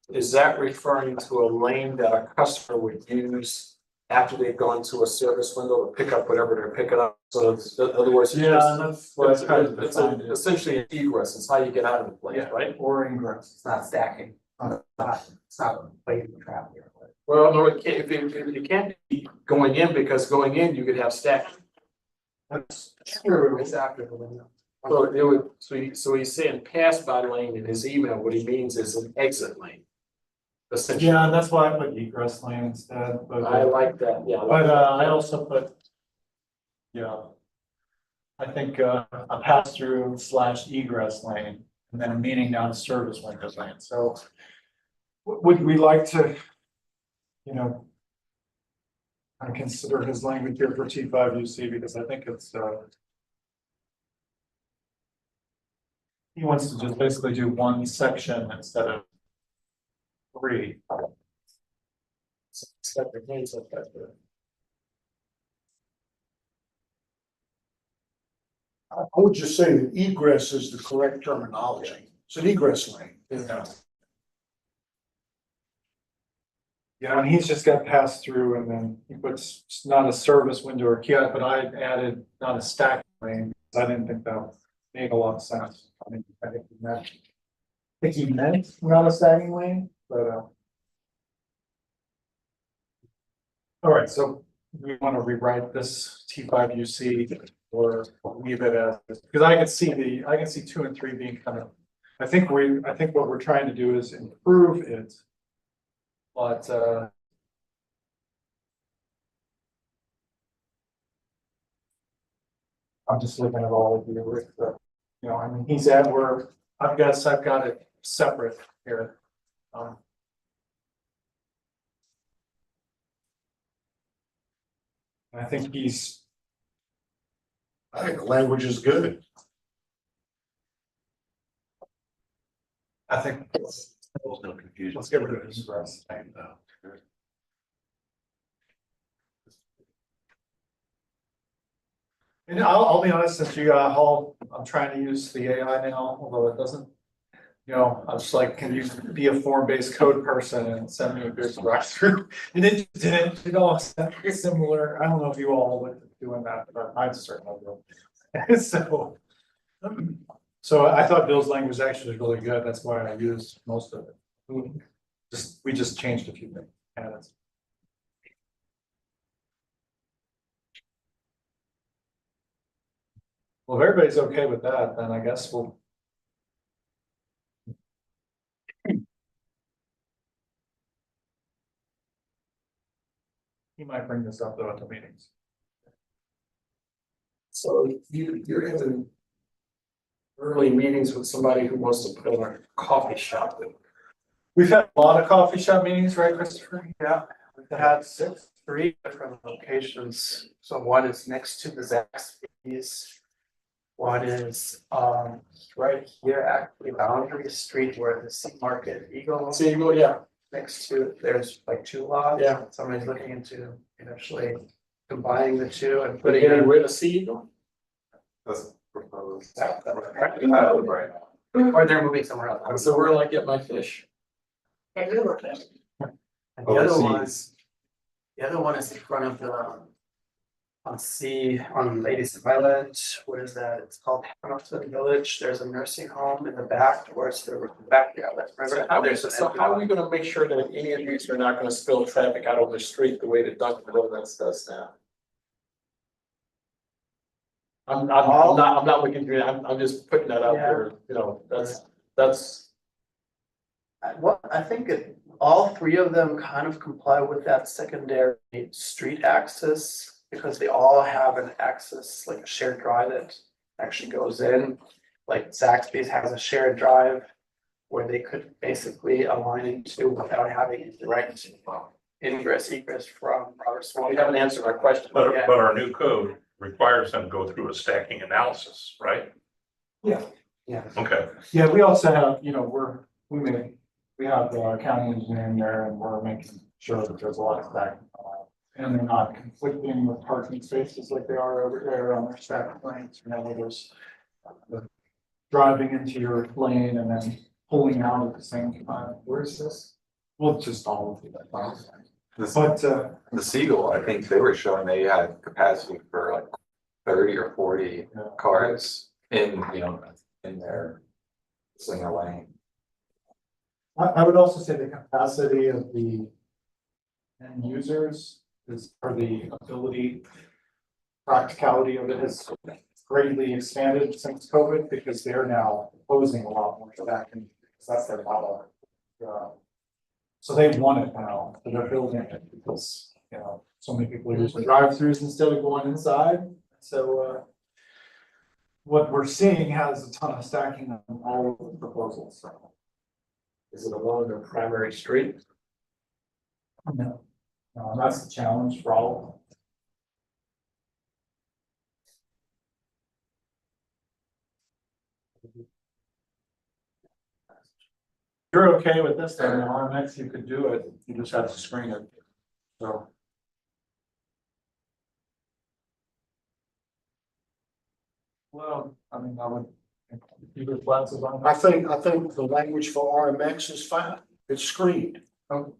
S5: is that referring to a lane that a customer would use after they've gone to a service window to pick up whatever they're picking up? So in other words, it's
S1: Yeah,
S5: just-
S1: and that's what I tried to
S5: it's
S1: define it.
S5: essentially an egress. It's how you get out of the place,
S1: Yeah.
S5: right?
S1: Or ingress.
S11: It's not stacking. It's not waiting for traffic.
S5: Well, no, it can't, if you can't be going in, because going in, you could have stacking.
S1: That's
S11: True, it's after the window.
S5: So it would, so he's saying pass by lane in his email, what he means is an exit lane. Essentially,
S1: Yeah, and that's why I put egress lane instead, but.
S5: I like that, yeah.
S1: But I also put. Yeah. I think a pass through / egress lane and then a meaning down a service window lane, so. Would we like to? You know. I consider his language here for T5 UC because I think it's he wants to just basically do 1 section instead of 3.
S5: It's got their hands up back there.
S8: I would just say that egress is the correct terminology. It's an egress lane.
S1: Yeah. Yeah, and he's just got passed through and then he puts not a service window or kiosk, but I added not a stack lane. I didn't think that made a lot of sense. I mean, I think he meant not a stacking lane, but all right, so we want to rewrite this T5 UC or leave it as, because I can see 2 and 3 being kind of, I think what we're trying to do is improve it. But I'm just looking at all of you with the, you know, I mean, I've got it separate here. I think
S8: I think the language is good.
S1: I think,
S7: There's no confusion.
S1: let's get rid of this for us. And I'll be honest, since you got Hall, I'm trying to use the AI now, although it doesn't. You know, I was like, can you be a form-based code person and send me a good walk through? And it didn't, it all sounded very similar. I don't know if you all would doing that, but I certainly will. So I thought Bill's language actually was really good. That's why I used most of it. We just changed a few things. Well, if everybody's okay with that, then I guess we'll. He might bring this up though at the meetings.
S5: So you're in early meetings with somebody who wants to put a coffee shop in.
S1: We've had a lot of coffee shop meetings, right, Christopher?
S11: Yeah, we've had 3 different locations. So one is next to the Zaxby's. One is right here, actually Boundary Street where the Sea Market Eagle.
S5: So you go, yeah,
S11: Next to, there's like 2 lots.
S5: Yeah.
S11: Somebody's looking into actually combining the 2 and
S5: putting
S11: putting
S5: in
S11: in.
S5: where to see you.
S10: That's proposed.
S11: Right. Or they're moving somewhere else.
S5: So where will I get my fish?
S11: And the
S10: Oh, I
S11: other
S10: see.
S11: one is in front of the on Ladies Island, what is that? It's called Hamilton Village. There's a nursing home in the back towards the back, yeah, that's
S5: So
S11: right.
S5: how are we gonna make sure that any of these are not gonna spill traffic out on the street the way that Dunkin' Donuts does now? I'm not looking through that, I'm just putting that out there, you know, that's.
S11: I think all three of them kind of comply with that secondary street access, because they all have an access, like a shared drive that actually goes in. Like Zaxby's has a shared drive where they could basically align into without having direct ingress egress from Robert's. Well, you haven't answered my question yet.
S2: But our new code requires them to go through a stacking analysis, right?
S1: Yeah.
S11: Yeah.
S2: Okay,
S1: Yeah, we also have, we have the county engineering there and we're making sure that there's a lot of stack. And they're not conflicting with parking spaces like they are over there on their stack lanes, where there's driving into your lane and then pulling out at the same time. Where's this? Well, just all of it. But,
S10: The Siegel, I think they were showing they had capacity for like 30 or 40 cars in, in their single lane.
S1: I would also say the capacity of the end users is, or the ability, practicality of it has greatly expanded since COVID, because they're now proposing a lot more stacking, because that's their model. So they want it now, so they're building it because, so many people are using drive-throughs instead of going inside. So, what we're seeing has a ton of stacking on all of the proposals, so.
S5: Is it along the primary street?
S1: No, that's the challenge for all of them. You're okay with this, then, next you could do it, you just have to screen it, so. Well, I mean, I would. Keep your glasses on.
S8: I think the language for RMX is fine, it's screened.
S1: Oh.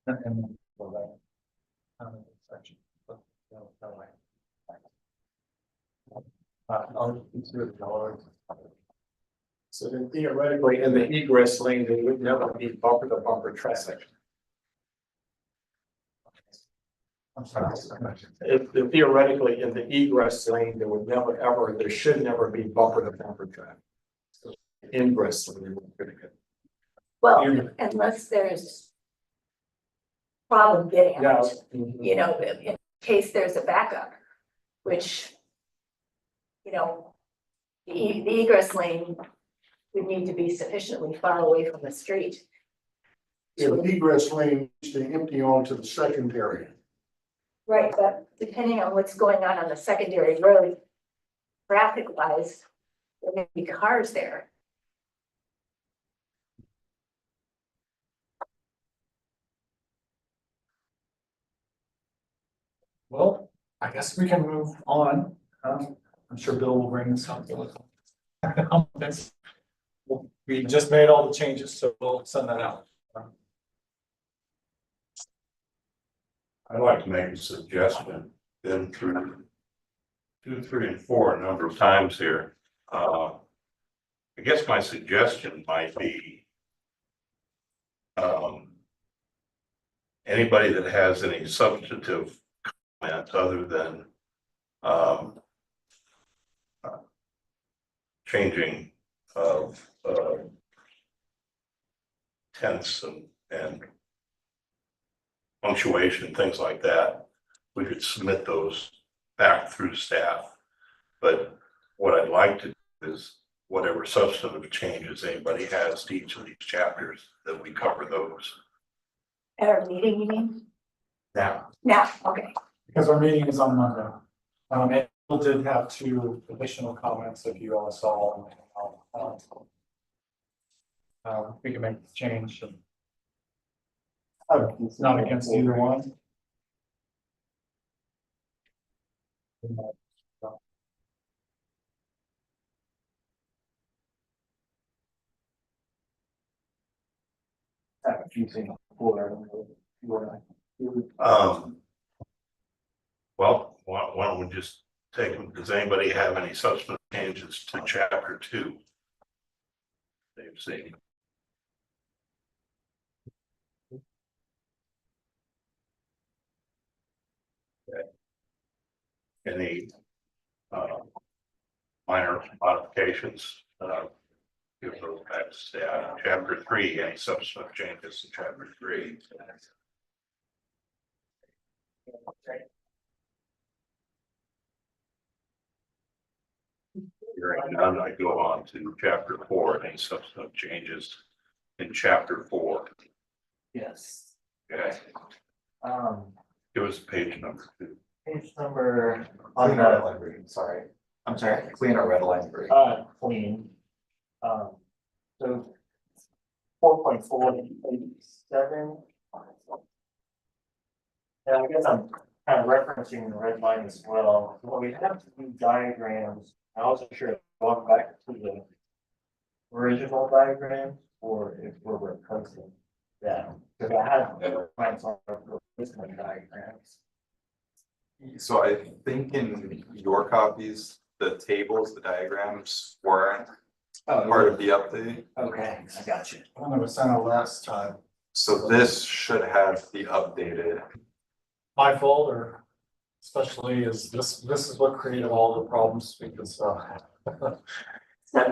S1: And then, well, that, section, but, that way. I'll consider the dollar.
S5: So then theoretically, in the egress lane, there would never be bumper to bumper traffic.
S1: I'm sorry.
S5: If theoretically, in the egress lane, there should never be bumper to bumper traffic. So ingress lane, we're gonna get.
S4: Well, unless there's problem getting
S5: Yeah.
S4: out, in case there's a backup, which, the egress lane would need to be sufficiently far away from the street.
S8: The egress lane needs to empty onto the secondary.
S4: Right, but depending on what's going on the secondary road, traffic wise, there may be cars there.
S1: Well, I guess we can move on. I'm sure Bill will bring this up. We just made all the changes, so we'll send that out.
S2: I'd like to make a suggestion, been through 2, 3, and 4 a number of times here. I guess my suggestion might be anybody that has any substantive comments other than changing of tense and punctuation, things like that, we could submit those back through staff. But what I'd like to do is whatever substantive changes anybody has to each of these chapters, that we cover those.
S4: At our meeting, you mean?
S1: Now,
S4: Okay.
S1: because our meeting is on Monday. And we did have 2 additional comments if you all saw. We can make the change. It's not against either one.
S2: Well, why don't we just take them? Does anybody have any substantive changes to chapter 2? They've seen. any minor modifications, give those back to staff. Chapter 3, any subsequent changes in chapter 3. Hearing none, I go on to chapter 4, any subsequent changes in chapter 4.
S3: Yes.
S2: Okay, give us page number 2.
S3: Page number
S10: Clean
S3: on
S10: our red
S3: the,
S10: line green, sorry.
S3: I'm sorry,
S10: Clean our red line green.
S3: clean. So 4.487. And I guess I'm kind of referencing the red line as well. When we have two diagrams, I wasn't sure if going back to the original diagram or if we're replacing them. Because I had plans on replacement diagrams.
S10: So I think in your copies, the tables, the diagrams weren't part of the update.
S3: Okay, I got you.
S1: One that was sent out last time.
S10: So this should have the updated.
S1: My fault, or especially is this is what created all the problems because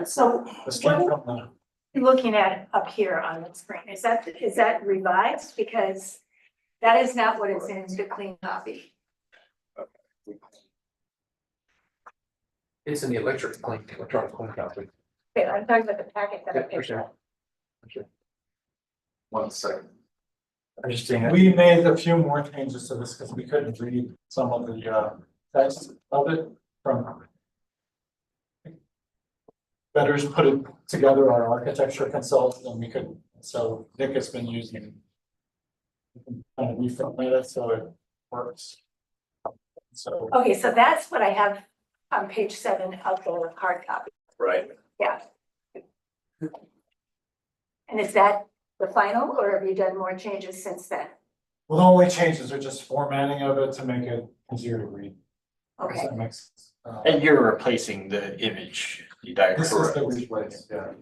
S4: So
S1: this came
S4: what
S1: from
S4: you're looking at up here on the screen, is that revised? Because that is not what it's in the clean copy.
S9: It's in the electronic clean copy.
S4: Okay, I'm talking about the packet that I
S9: Yeah, for
S4: picked
S9: sure.
S4: up.
S10: 1 second.
S9: I'm just saying.
S1: we made a few more changes to this because we couldn't read some of the text of it from. Betters put it together, our architecture consultant, and we could, so Nick has been using. Kind of reformat it so it works. So,
S4: Okay, so that's what I have on page 7 of the hard copy,
S9: Right.
S4: yeah. And is that the final, or have you done more changes since then?
S1: well, the only changes are just formatting of it to make it easier to read. Does
S4: Okay,
S1: that make sense?
S3: And you're replacing the image, the diagram.
S1: This is the replace, yeah.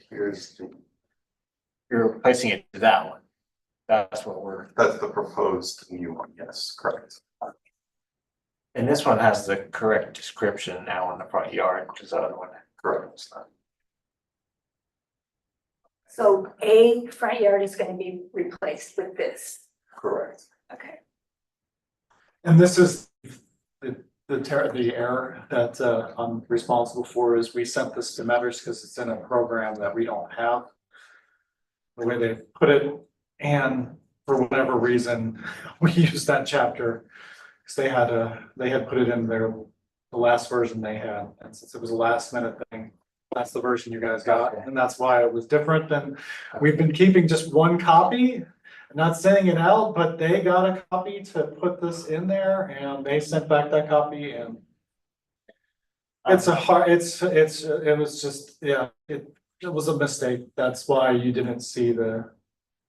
S10: Here's,
S3: You're replacing it to that one. That's what we're,
S10: that's the proposed new one, yes, correct.
S3: and this one has the correct description now on the front yard, which is the other one.
S10: Correct.
S4: so a front yard is gonna be replaced with this,
S10: Correct.
S4: okay.
S1: And this is the error that I'm responsible for is we sent this to Matters because it's in a program that we don't have. The way they put it, and for whatever reason, we used that chapter. Because they had put it in the last version they had, and since it was a last minute thing, that's the version you guys got, and that's why it was different than, we've been keeping just one copy. Not sending it out, but they got a copy to put this in there and they sent back that copy and. It's a hard, it was just, yeah, it was a mistake. That's why you didn't see the.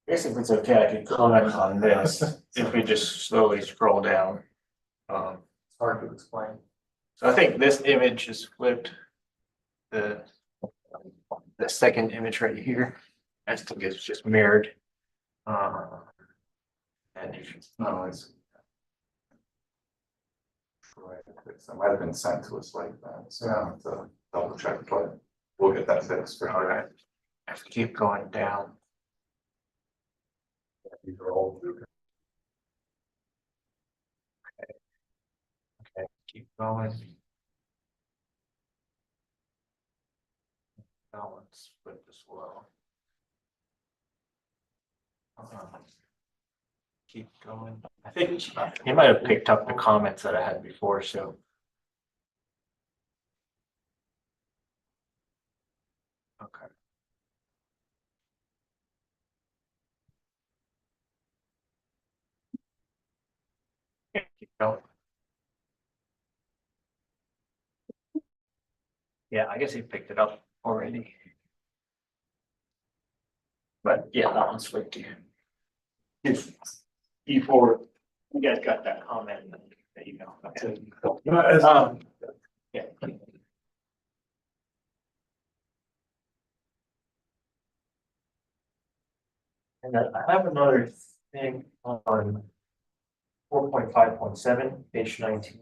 S3: I guess if it's okay, I could comment on this, if we just slowly scroll down.
S1: It's hard to explain.
S3: So I think this image is flipped. The second image right here, I think it's just mirrored. And you should,
S10: No, it's. Right, that might have been sent to us like that, so I have to double check, but we'll get that fixed for sure.
S3: alright, I have to keep going down.
S2: These are all new.
S3: Okay, keep going. That one's flipped as well. Keep going. I think he might have picked up the comments that I had before, so. Okay. Yeah, keep going. Yeah, I guess he picked it up already. But yeah, that one's flipped to you. If before you guys got that comment, there you go. Yeah. And I have another thing on 4.5.7, page 19.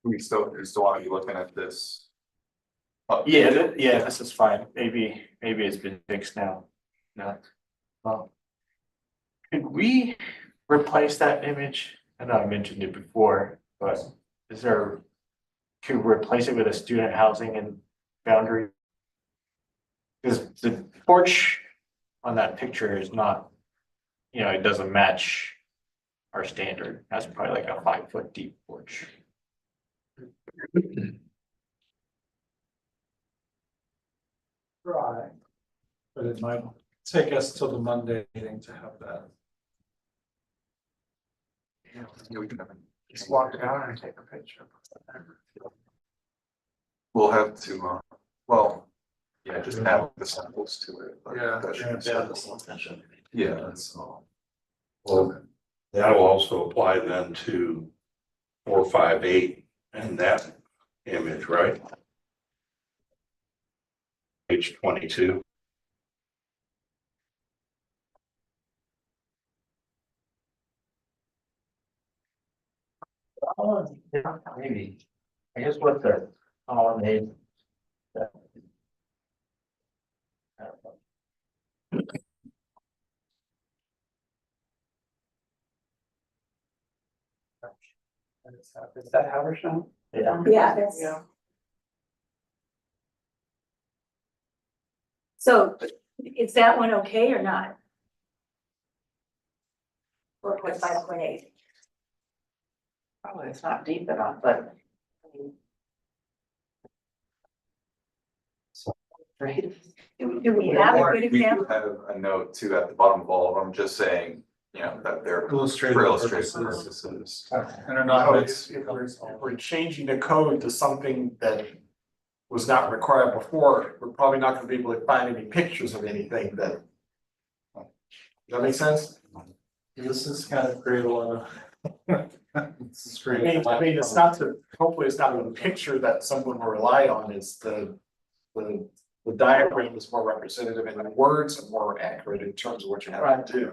S10: We still want to be looking at this.
S3: Yeah, this is fine. Maybe it's been fixed now. No. Could we replace that image? I know I mentioned it before, but is there, to replace it with a student housing and boundary? Because the porch on that picture is not, it doesn't match our standard. That's probably like a 5 foot deep porch.
S1: Right. But it might take us till the Monday meeting to have that.
S10: Yeah, we can have it.
S11: Just walk down and take a picture.
S10: We'll have to, yeah, just add the samples to it. but
S11: Yeah,
S10: that should be- Yeah, that's all.
S2: Well, that'll also apply then to 458 and that image, right? Page 22.
S3: Yeah, maybe. I guess what the colonnade.
S11: Is that Haversham?
S3: Yeah.
S4: Yeah, that's.
S6: Yeah.
S4: So is that one okay or not? 4.5.8.
S6: Probably it's not deep enough, but.
S4: Do we have a good
S10: We do
S4: example?
S10: have a note too at the bottom of all of them, just saying, that they're for
S1: Illustrative
S10: illustrative
S1: purposes.
S10: purposes.
S1: And they're not.
S5: So if we're changing the code to something that was not required before, we're probably not gonna be able to find any pictures of anything that. Does that make sense?
S1: This is kind of create a lot of. This is
S5: I
S1: great.
S5: mean, it's not the, hopefully it's not a picture that someone will rely on, it's the diagram is more representative and the words are more accurate in terms of what you have to do.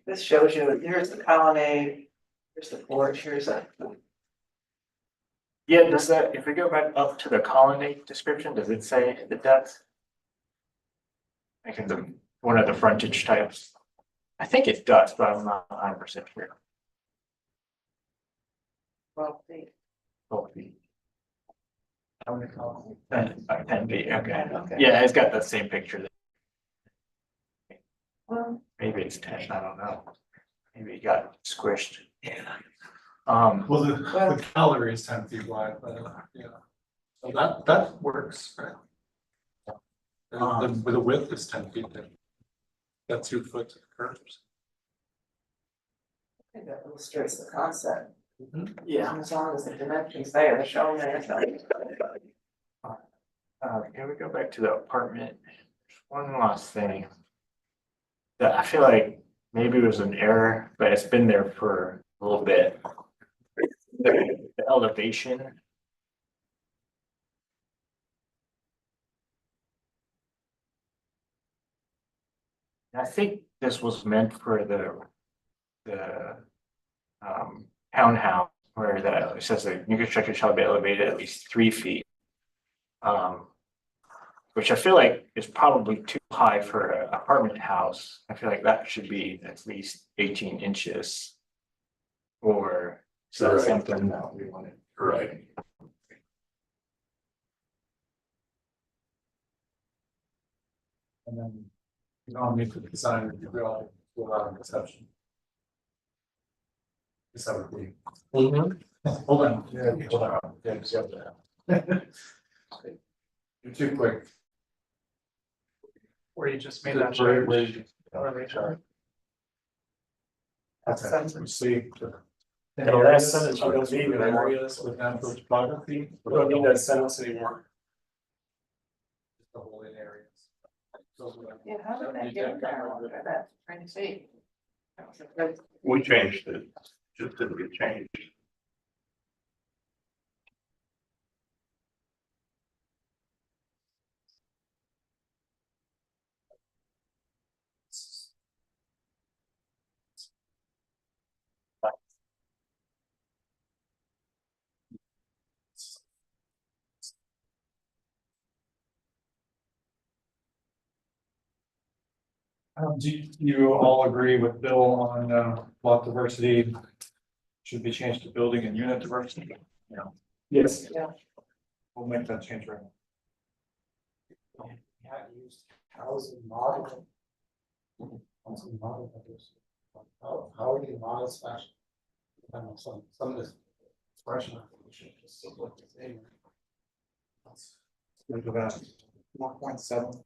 S6: This shows you, here's the colonnade, here's the porch, here's a.
S3: Yeah, does that, if we go back up to the colonnade description, does it say the depth? Like in the, one of the frontage types? I think it does, but I'm not 100% sure.
S6: Well, the.
S3: 12 feet.
S1: How many columns?
S3: 10 feet, okay.
S6: Okay.
S3: Yeah, it's got the same picture.
S6: Well,
S3: Maybe it's 10, I don't know. Maybe it got squished. Yeah.
S1: Well, the gallery is 10 feet wide, but yeah. So that works, right? The width is 10 feet then. Got 2 foot to the curves.
S6: I think that illustrates the concept.
S3: Yeah.
S6: As long as the dimensions there, shown there.
S3: Can we go back to the apartment? One last thing. That I feel like maybe it was an error, but it's been there for a little bit. The elevation. I think this was meant for the townhouse where it says the new construction shall be elevated at least 3 feet. Which I feel like is probably too high for an apartment house. I feel like that should be at least 18 inches. Or is that
S2: Right.
S3: something that we wanted?
S2: Right.
S1: And then you don't need to design the building to allow an exception. Is that what we? Hold on. Yeah, hold on. Yeah, just have to. You're too quick.
S11: Where you just made that change.
S1: Okay, we see.
S5: Yeah, that sentence, you don't need it.
S1: Areas with natural topography.
S5: We don't need that sentence anymore.
S1: The whole in areas.
S6: Yeah, how did that get there? Look at that, trying to see.
S2: We changed it, just didn't get changed.
S1: Do you all agree with Bill on, lot diversity should be changed to building and unit diversity? Yeah. Yes.
S6: Yeah.
S1: We'll make that change right now.
S11: Used housing model. Housing model. How are you model slash? Some of this expression. Just look the same.
S1: Look at that. 1.7.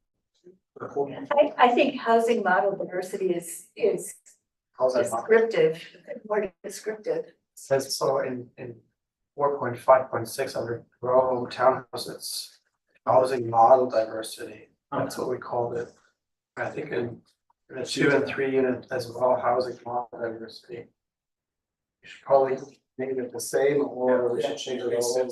S4: I think housing model diversity is
S11: How's that?
S4: descriptive, more descriptive.
S11: Says so in 4.5.6 under grow townhouses. Housing model diversity, that's what we called it. I think in the 2 and 3 unit as well, housing model diversity. We should probably make it the same or we should change it all.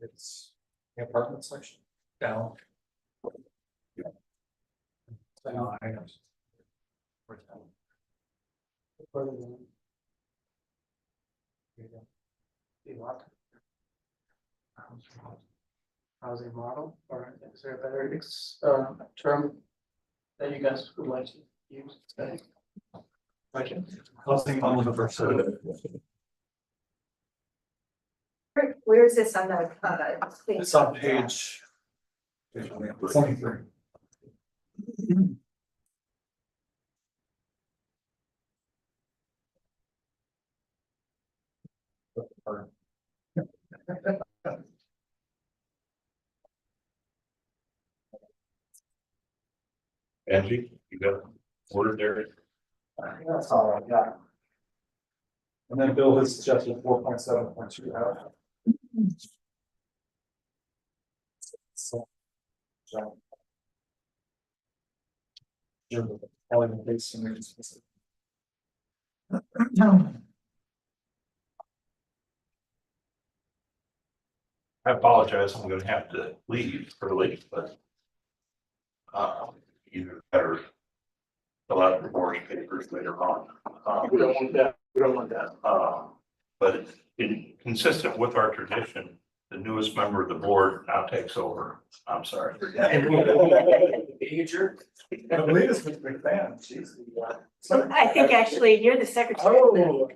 S1: It's the apartment section down. No, I know.
S11: Housing model, or is there a better term that you guys would like to use today?
S1: Housing model diversity.
S4: Where is this on the,
S1: It's on page 23.
S2: Angie, you got ordered there?
S11: I think that's all I got.
S1: And then Bill has suggested 4.7.2. So.
S2: I apologize, I'm gonna have to leave early, but. You better fill out the board papers later on.
S5: We don't want that, we don't want that.
S2: But consistent with our tradition, the newest member of the board now takes over. I'm sorry.
S5: Ager.
S1: Alita's a big fan. She's the,
S4: I think actually you're the secretary.
S5: Oh.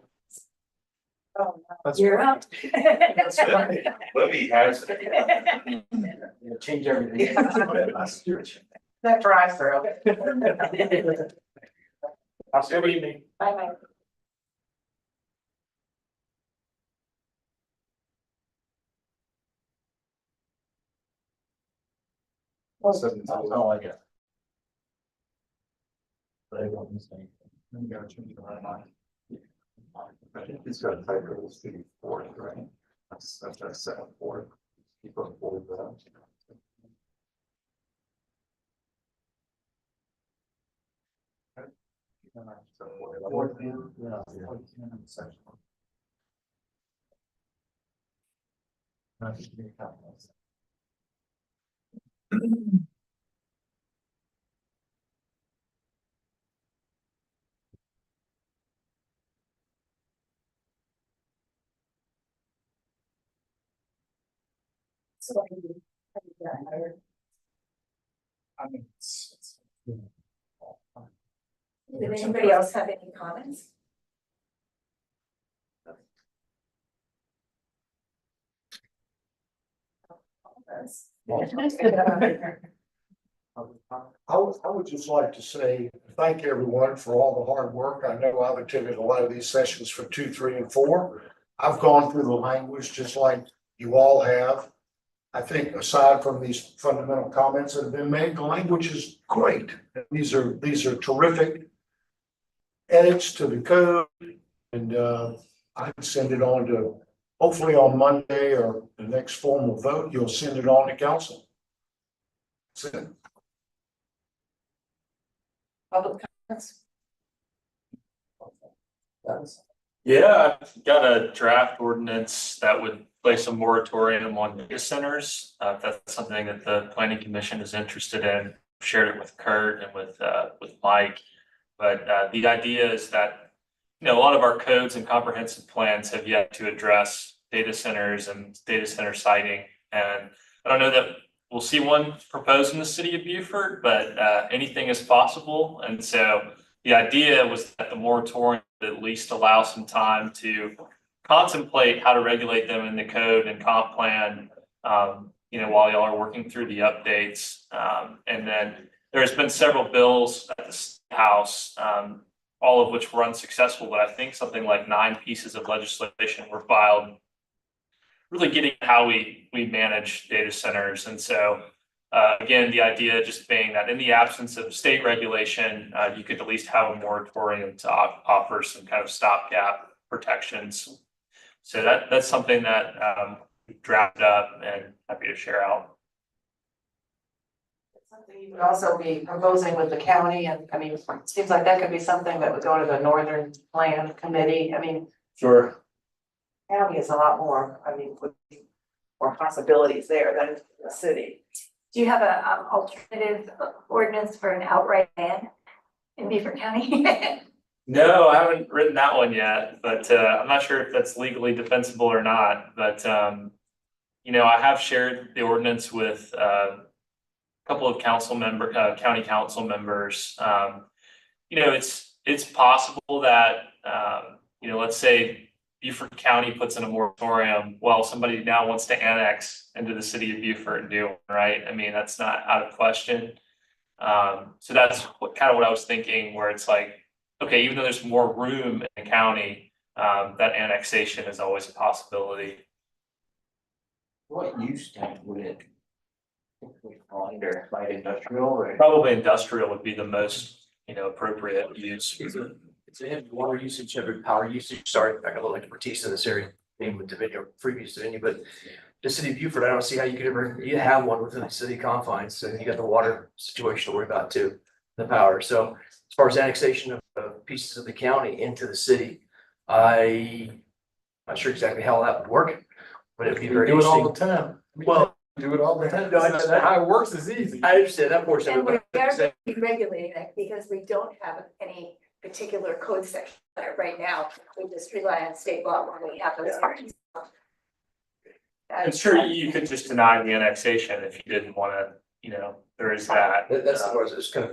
S1: That's
S4: You're up.
S2: Libby has it.
S11: Change everything.
S6: That drive through.
S11: Have a good evening.
S4: Bye bye.
S1: I like it. But I don't miss anything. Then you gotta change the right line.
S7: I think he's got a typo, it's the fourth, right? That's 7-4. He put forward that.
S4: So,
S1: I mean,
S4: did anybody else have any comments?
S8: I would just like to say, thank everyone for all the hard work. I know I've attended a lot of these sessions for 2, 3, and 4. I've gone through the language just like you all have. I think aside from these fundamental comments that have been made, the language is great. These are terrific edits to the code. And I can send it on to, hopefully on Monday or the next formal vote, you'll send it on to council. That's it.
S6: Public comments?
S12: Yeah, I've got a draft ordinance that would place a moratorium on data centers. If that's something that the planning commission is interested in, shared it with Kurt and with Mike. But the idea is that, a lot of our codes and comprehensive plans have yet to address data centers and data center siting. And I don't know that we'll see one proposed in the city of Beaufort, but anything is possible. And so the idea was that the moratorium would at least allow some time to contemplate how to regulate them in the code and comp plan, while y'all are working through the updates. And then there's been several bills at the House, all of which were unsuccessful, but I think something like 9 pieces of legislation were filed, really getting how we manage data centers. And so, again, the idea just being that in the absence of state regulation, you could at least have a moratorium to offer some kind of stopgap protections. So that's something that we drafted up and happy to share out.
S6: Something you would also be proposing with the county, and I mean, it seems like that could be something that would go to the Northern Plan Committee. I mean,
S9: Sure.
S6: county is a lot more, I mean, with more possibilities there than the city.
S4: Do you have a alternative ordinance for an outright ban in Beaufort County?
S12: No, I haven't written that one yet, but I'm not sure if that's legally defensible or not. But I have shared the ordinance with a couple of county council members. It's possible that let's say Beaufort County puts in a moratorium. Well, somebody now wants to annex into the city of Beaufort and do it, right? I mean, that's not out of question. So that's what I was thinking, where it's like, okay, even though there's more room in the county, that annexation is always a possibility.
S3: What use type would it? Fall under light industrial or?
S12: Probably industrial would be the most, appropriate use.
S9: It's a heavy water usage, heavy power usage. Sorry, I got a little expertise in this area, maybe with Divinia, previous Divinia, but the city of Beaufort, I don't see how you could ever, you have one within the city confines. So you got the water situation to worry about too, the power. So as far as annexation of pieces of the county into the city, I'm not sure exactly how that would work, but it'd be very
S5: Do it all
S9: interesting.
S5: the time.
S9: Well,
S5: Do it all the time.
S9: No, I understand.
S5: How it works is easy.
S9: I understand that portion
S4: And
S9: of
S4: we're
S9: it. but-
S4: regulating that because we don't have any particular code section right now. We just rely on state law when we have those hearings.
S12: I'm sure you could just deny the annexation if you didn't want to, there is that.
S9: That's the part that's kind of,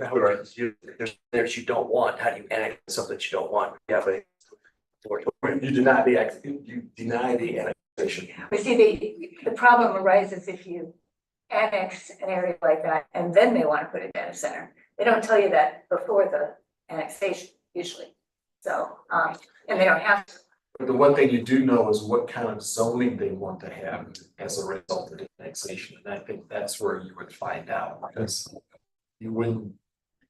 S9: there's you don't want, how do you annex something that you don't want? You have a moratorium.
S5: You deny the annexation.
S4: But see, the problem arises if you annex an area like that and then they want to put a data center. They don't tell you that before the annexation usually. So, and they don't have to.
S5: But the one thing you do know is what kind of zoning they want to have as a result of the annexation, and I think that's where you would find out, because you wouldn't,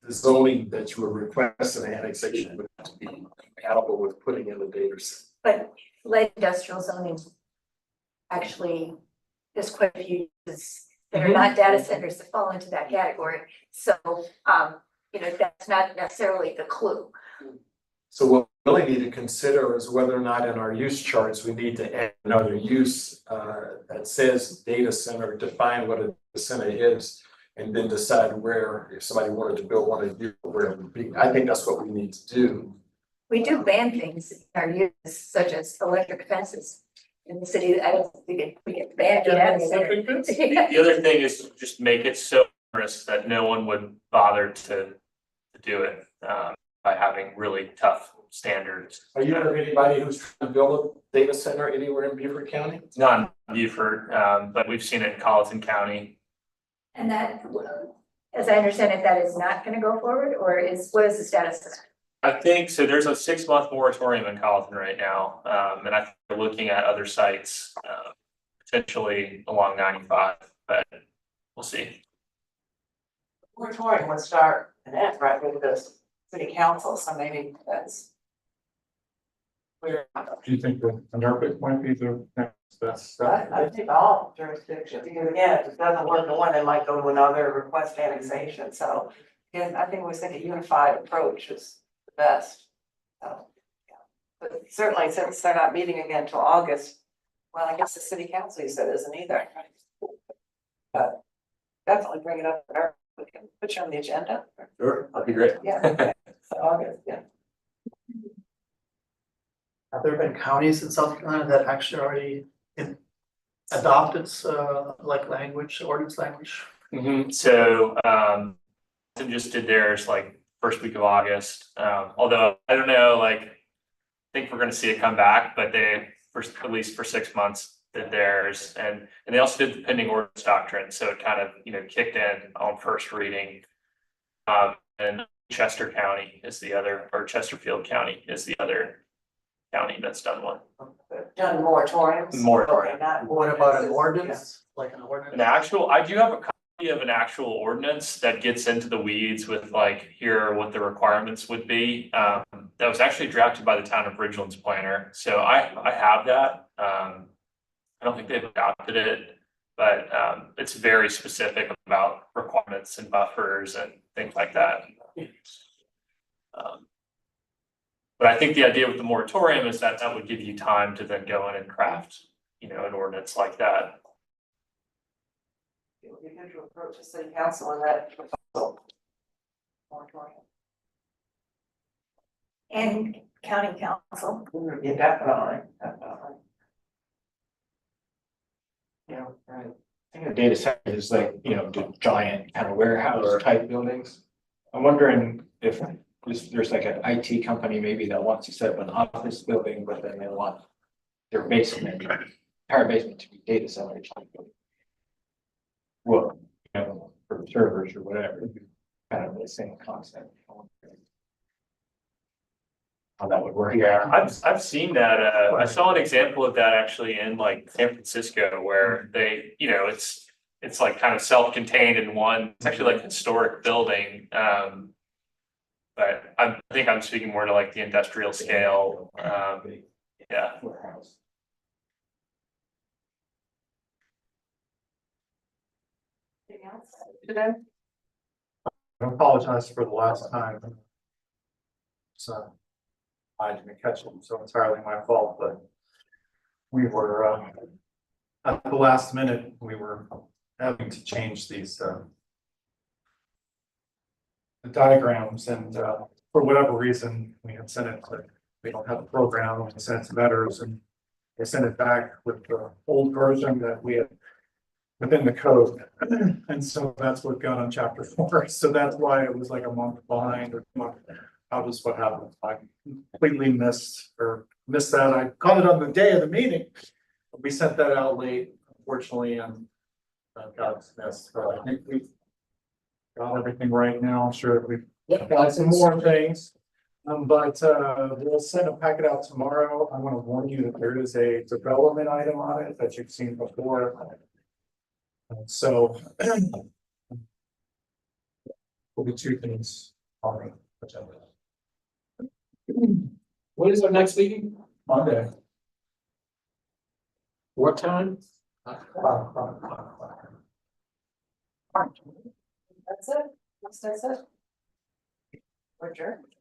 S5: the zoning that you would request an annexation would have to be compatible with putting in the data center.
S4: But light industrial zoning, actually, there's quite a few uses that are not data centers that fall into that category. So, that's not necessarily the clue.
S5: So what we really need to consider is whether or not in our use charts, we need to add another use that says data center, define what a data center is, and then decide where, if somebody wanted to build one, where it would be. I think that's what we need to do.
S4: We do ban things in our uses such as electric fences in the city. I don't think we get banned. data center.
S12: The other thing is to just make it so onerous that no one would bother to do it, by having really tough standards.
S5: Are you aware of anybody who's trying to build a data center anywhere in Beaufort County?
S12: Not in Beaufort, but we've seen it in Colleton County.
S4: And that, as I understand it, that is not gonna go forward, or what is the status of that?
S12: I think so. There's a 6-month moratorium in Colleton right now, and I think we're looking at other sites, potentially along 95, but we'll see.
S6: Moratorium would start and end right with the city council, so maybe that's.
S1: Do you think that Norfolk might be the next best step?
S6: I think all jurisdictions, because again, if it doesn't work in one, it might go to another, request annexation, so. Again, I think we think a unified approach is the best. So, yeah. But certainly, since they're not meeting again until August, well, I guess the city council, you said, isn't either. But definitely bring it up there, we can put you on the agenda.
S9: Sure, that'd be great.
S6: Yeah, okay. August, yeah.
S11: Have there been counties in South Carolina that actually already adopted like language, ordinance language?
S12: So, Boston just did theirs like first week of August. Although I don't know, like, I think we're gonna see it come back, but they, for at least for 6 months, did theirs. And they also did the pending ordinance doctrine, so it kind of, kicked in on first reading. And Chester County is the other, or Chesterfield County is the other county that's done one.
S6: Done moratoriums.
S12: Moratorium.
S6: Not
S11: What about an
S6: ordinances,
S11: ordinance, like an ordinance?
S12: I do have a copy of an actual ordinance that gets into the weeds with like, here are what the requirements would be. That was actually drafted by the town of Ridgeland's planner, so I have that. I don't think they've adopted it, but it's very specific about requirements and buffers and things like that. But I think the idea with the moratorium is that that would give you time to then go in and craft, an ordinance like that.
S6: It would be good to approach the city council on that proposal. Moratorium.
S4: And county council.
S6: Yeah, definitely, definitely.
S3: I think a data center is like, the giant kind of warehouse type buildings. I'm wondering if there's like an IT company maybe that wants to set up an office building, but then they want their basement, entire basement to be data center. Well, for servers or whatever, kind of the same concept. How that would work.
S12: Yeah, I've seen that. I saw an example of that actually in like San Francisco where they, it's like kind of self-contained in one, it's actually like a historic building. But I think I'm speaking more to like the industrial scale. Yeah.
S3: Warehouse.
S6: Anything else?
S1: I apologize for the last time. So I didn't catch them, so entirely my fault, but we were, at the last minute, we were having to change these, the diagrams and, for whatever reason, we had sent it to, we don't have a program, we sent it to veterans and they sent it back with the old version that we had within the code. And so that's what got on chapter 4. So that's why it was like a month behind or a month. That was what happened. I completely missed that. I caught it on the day of the meeting. We sent that out late, unfortunately, and got missed. But I think we've got everything right now. I'm sure we've got some more things. But we'll send a packet out tomorrow. I want to warn you that there is a development item on it that you've seen before. So will be 2 things on the agenda.
S5: When is our next meeting?
S1: Monday.
S5: What time?
S6: That's it. That's it. We're adjourned.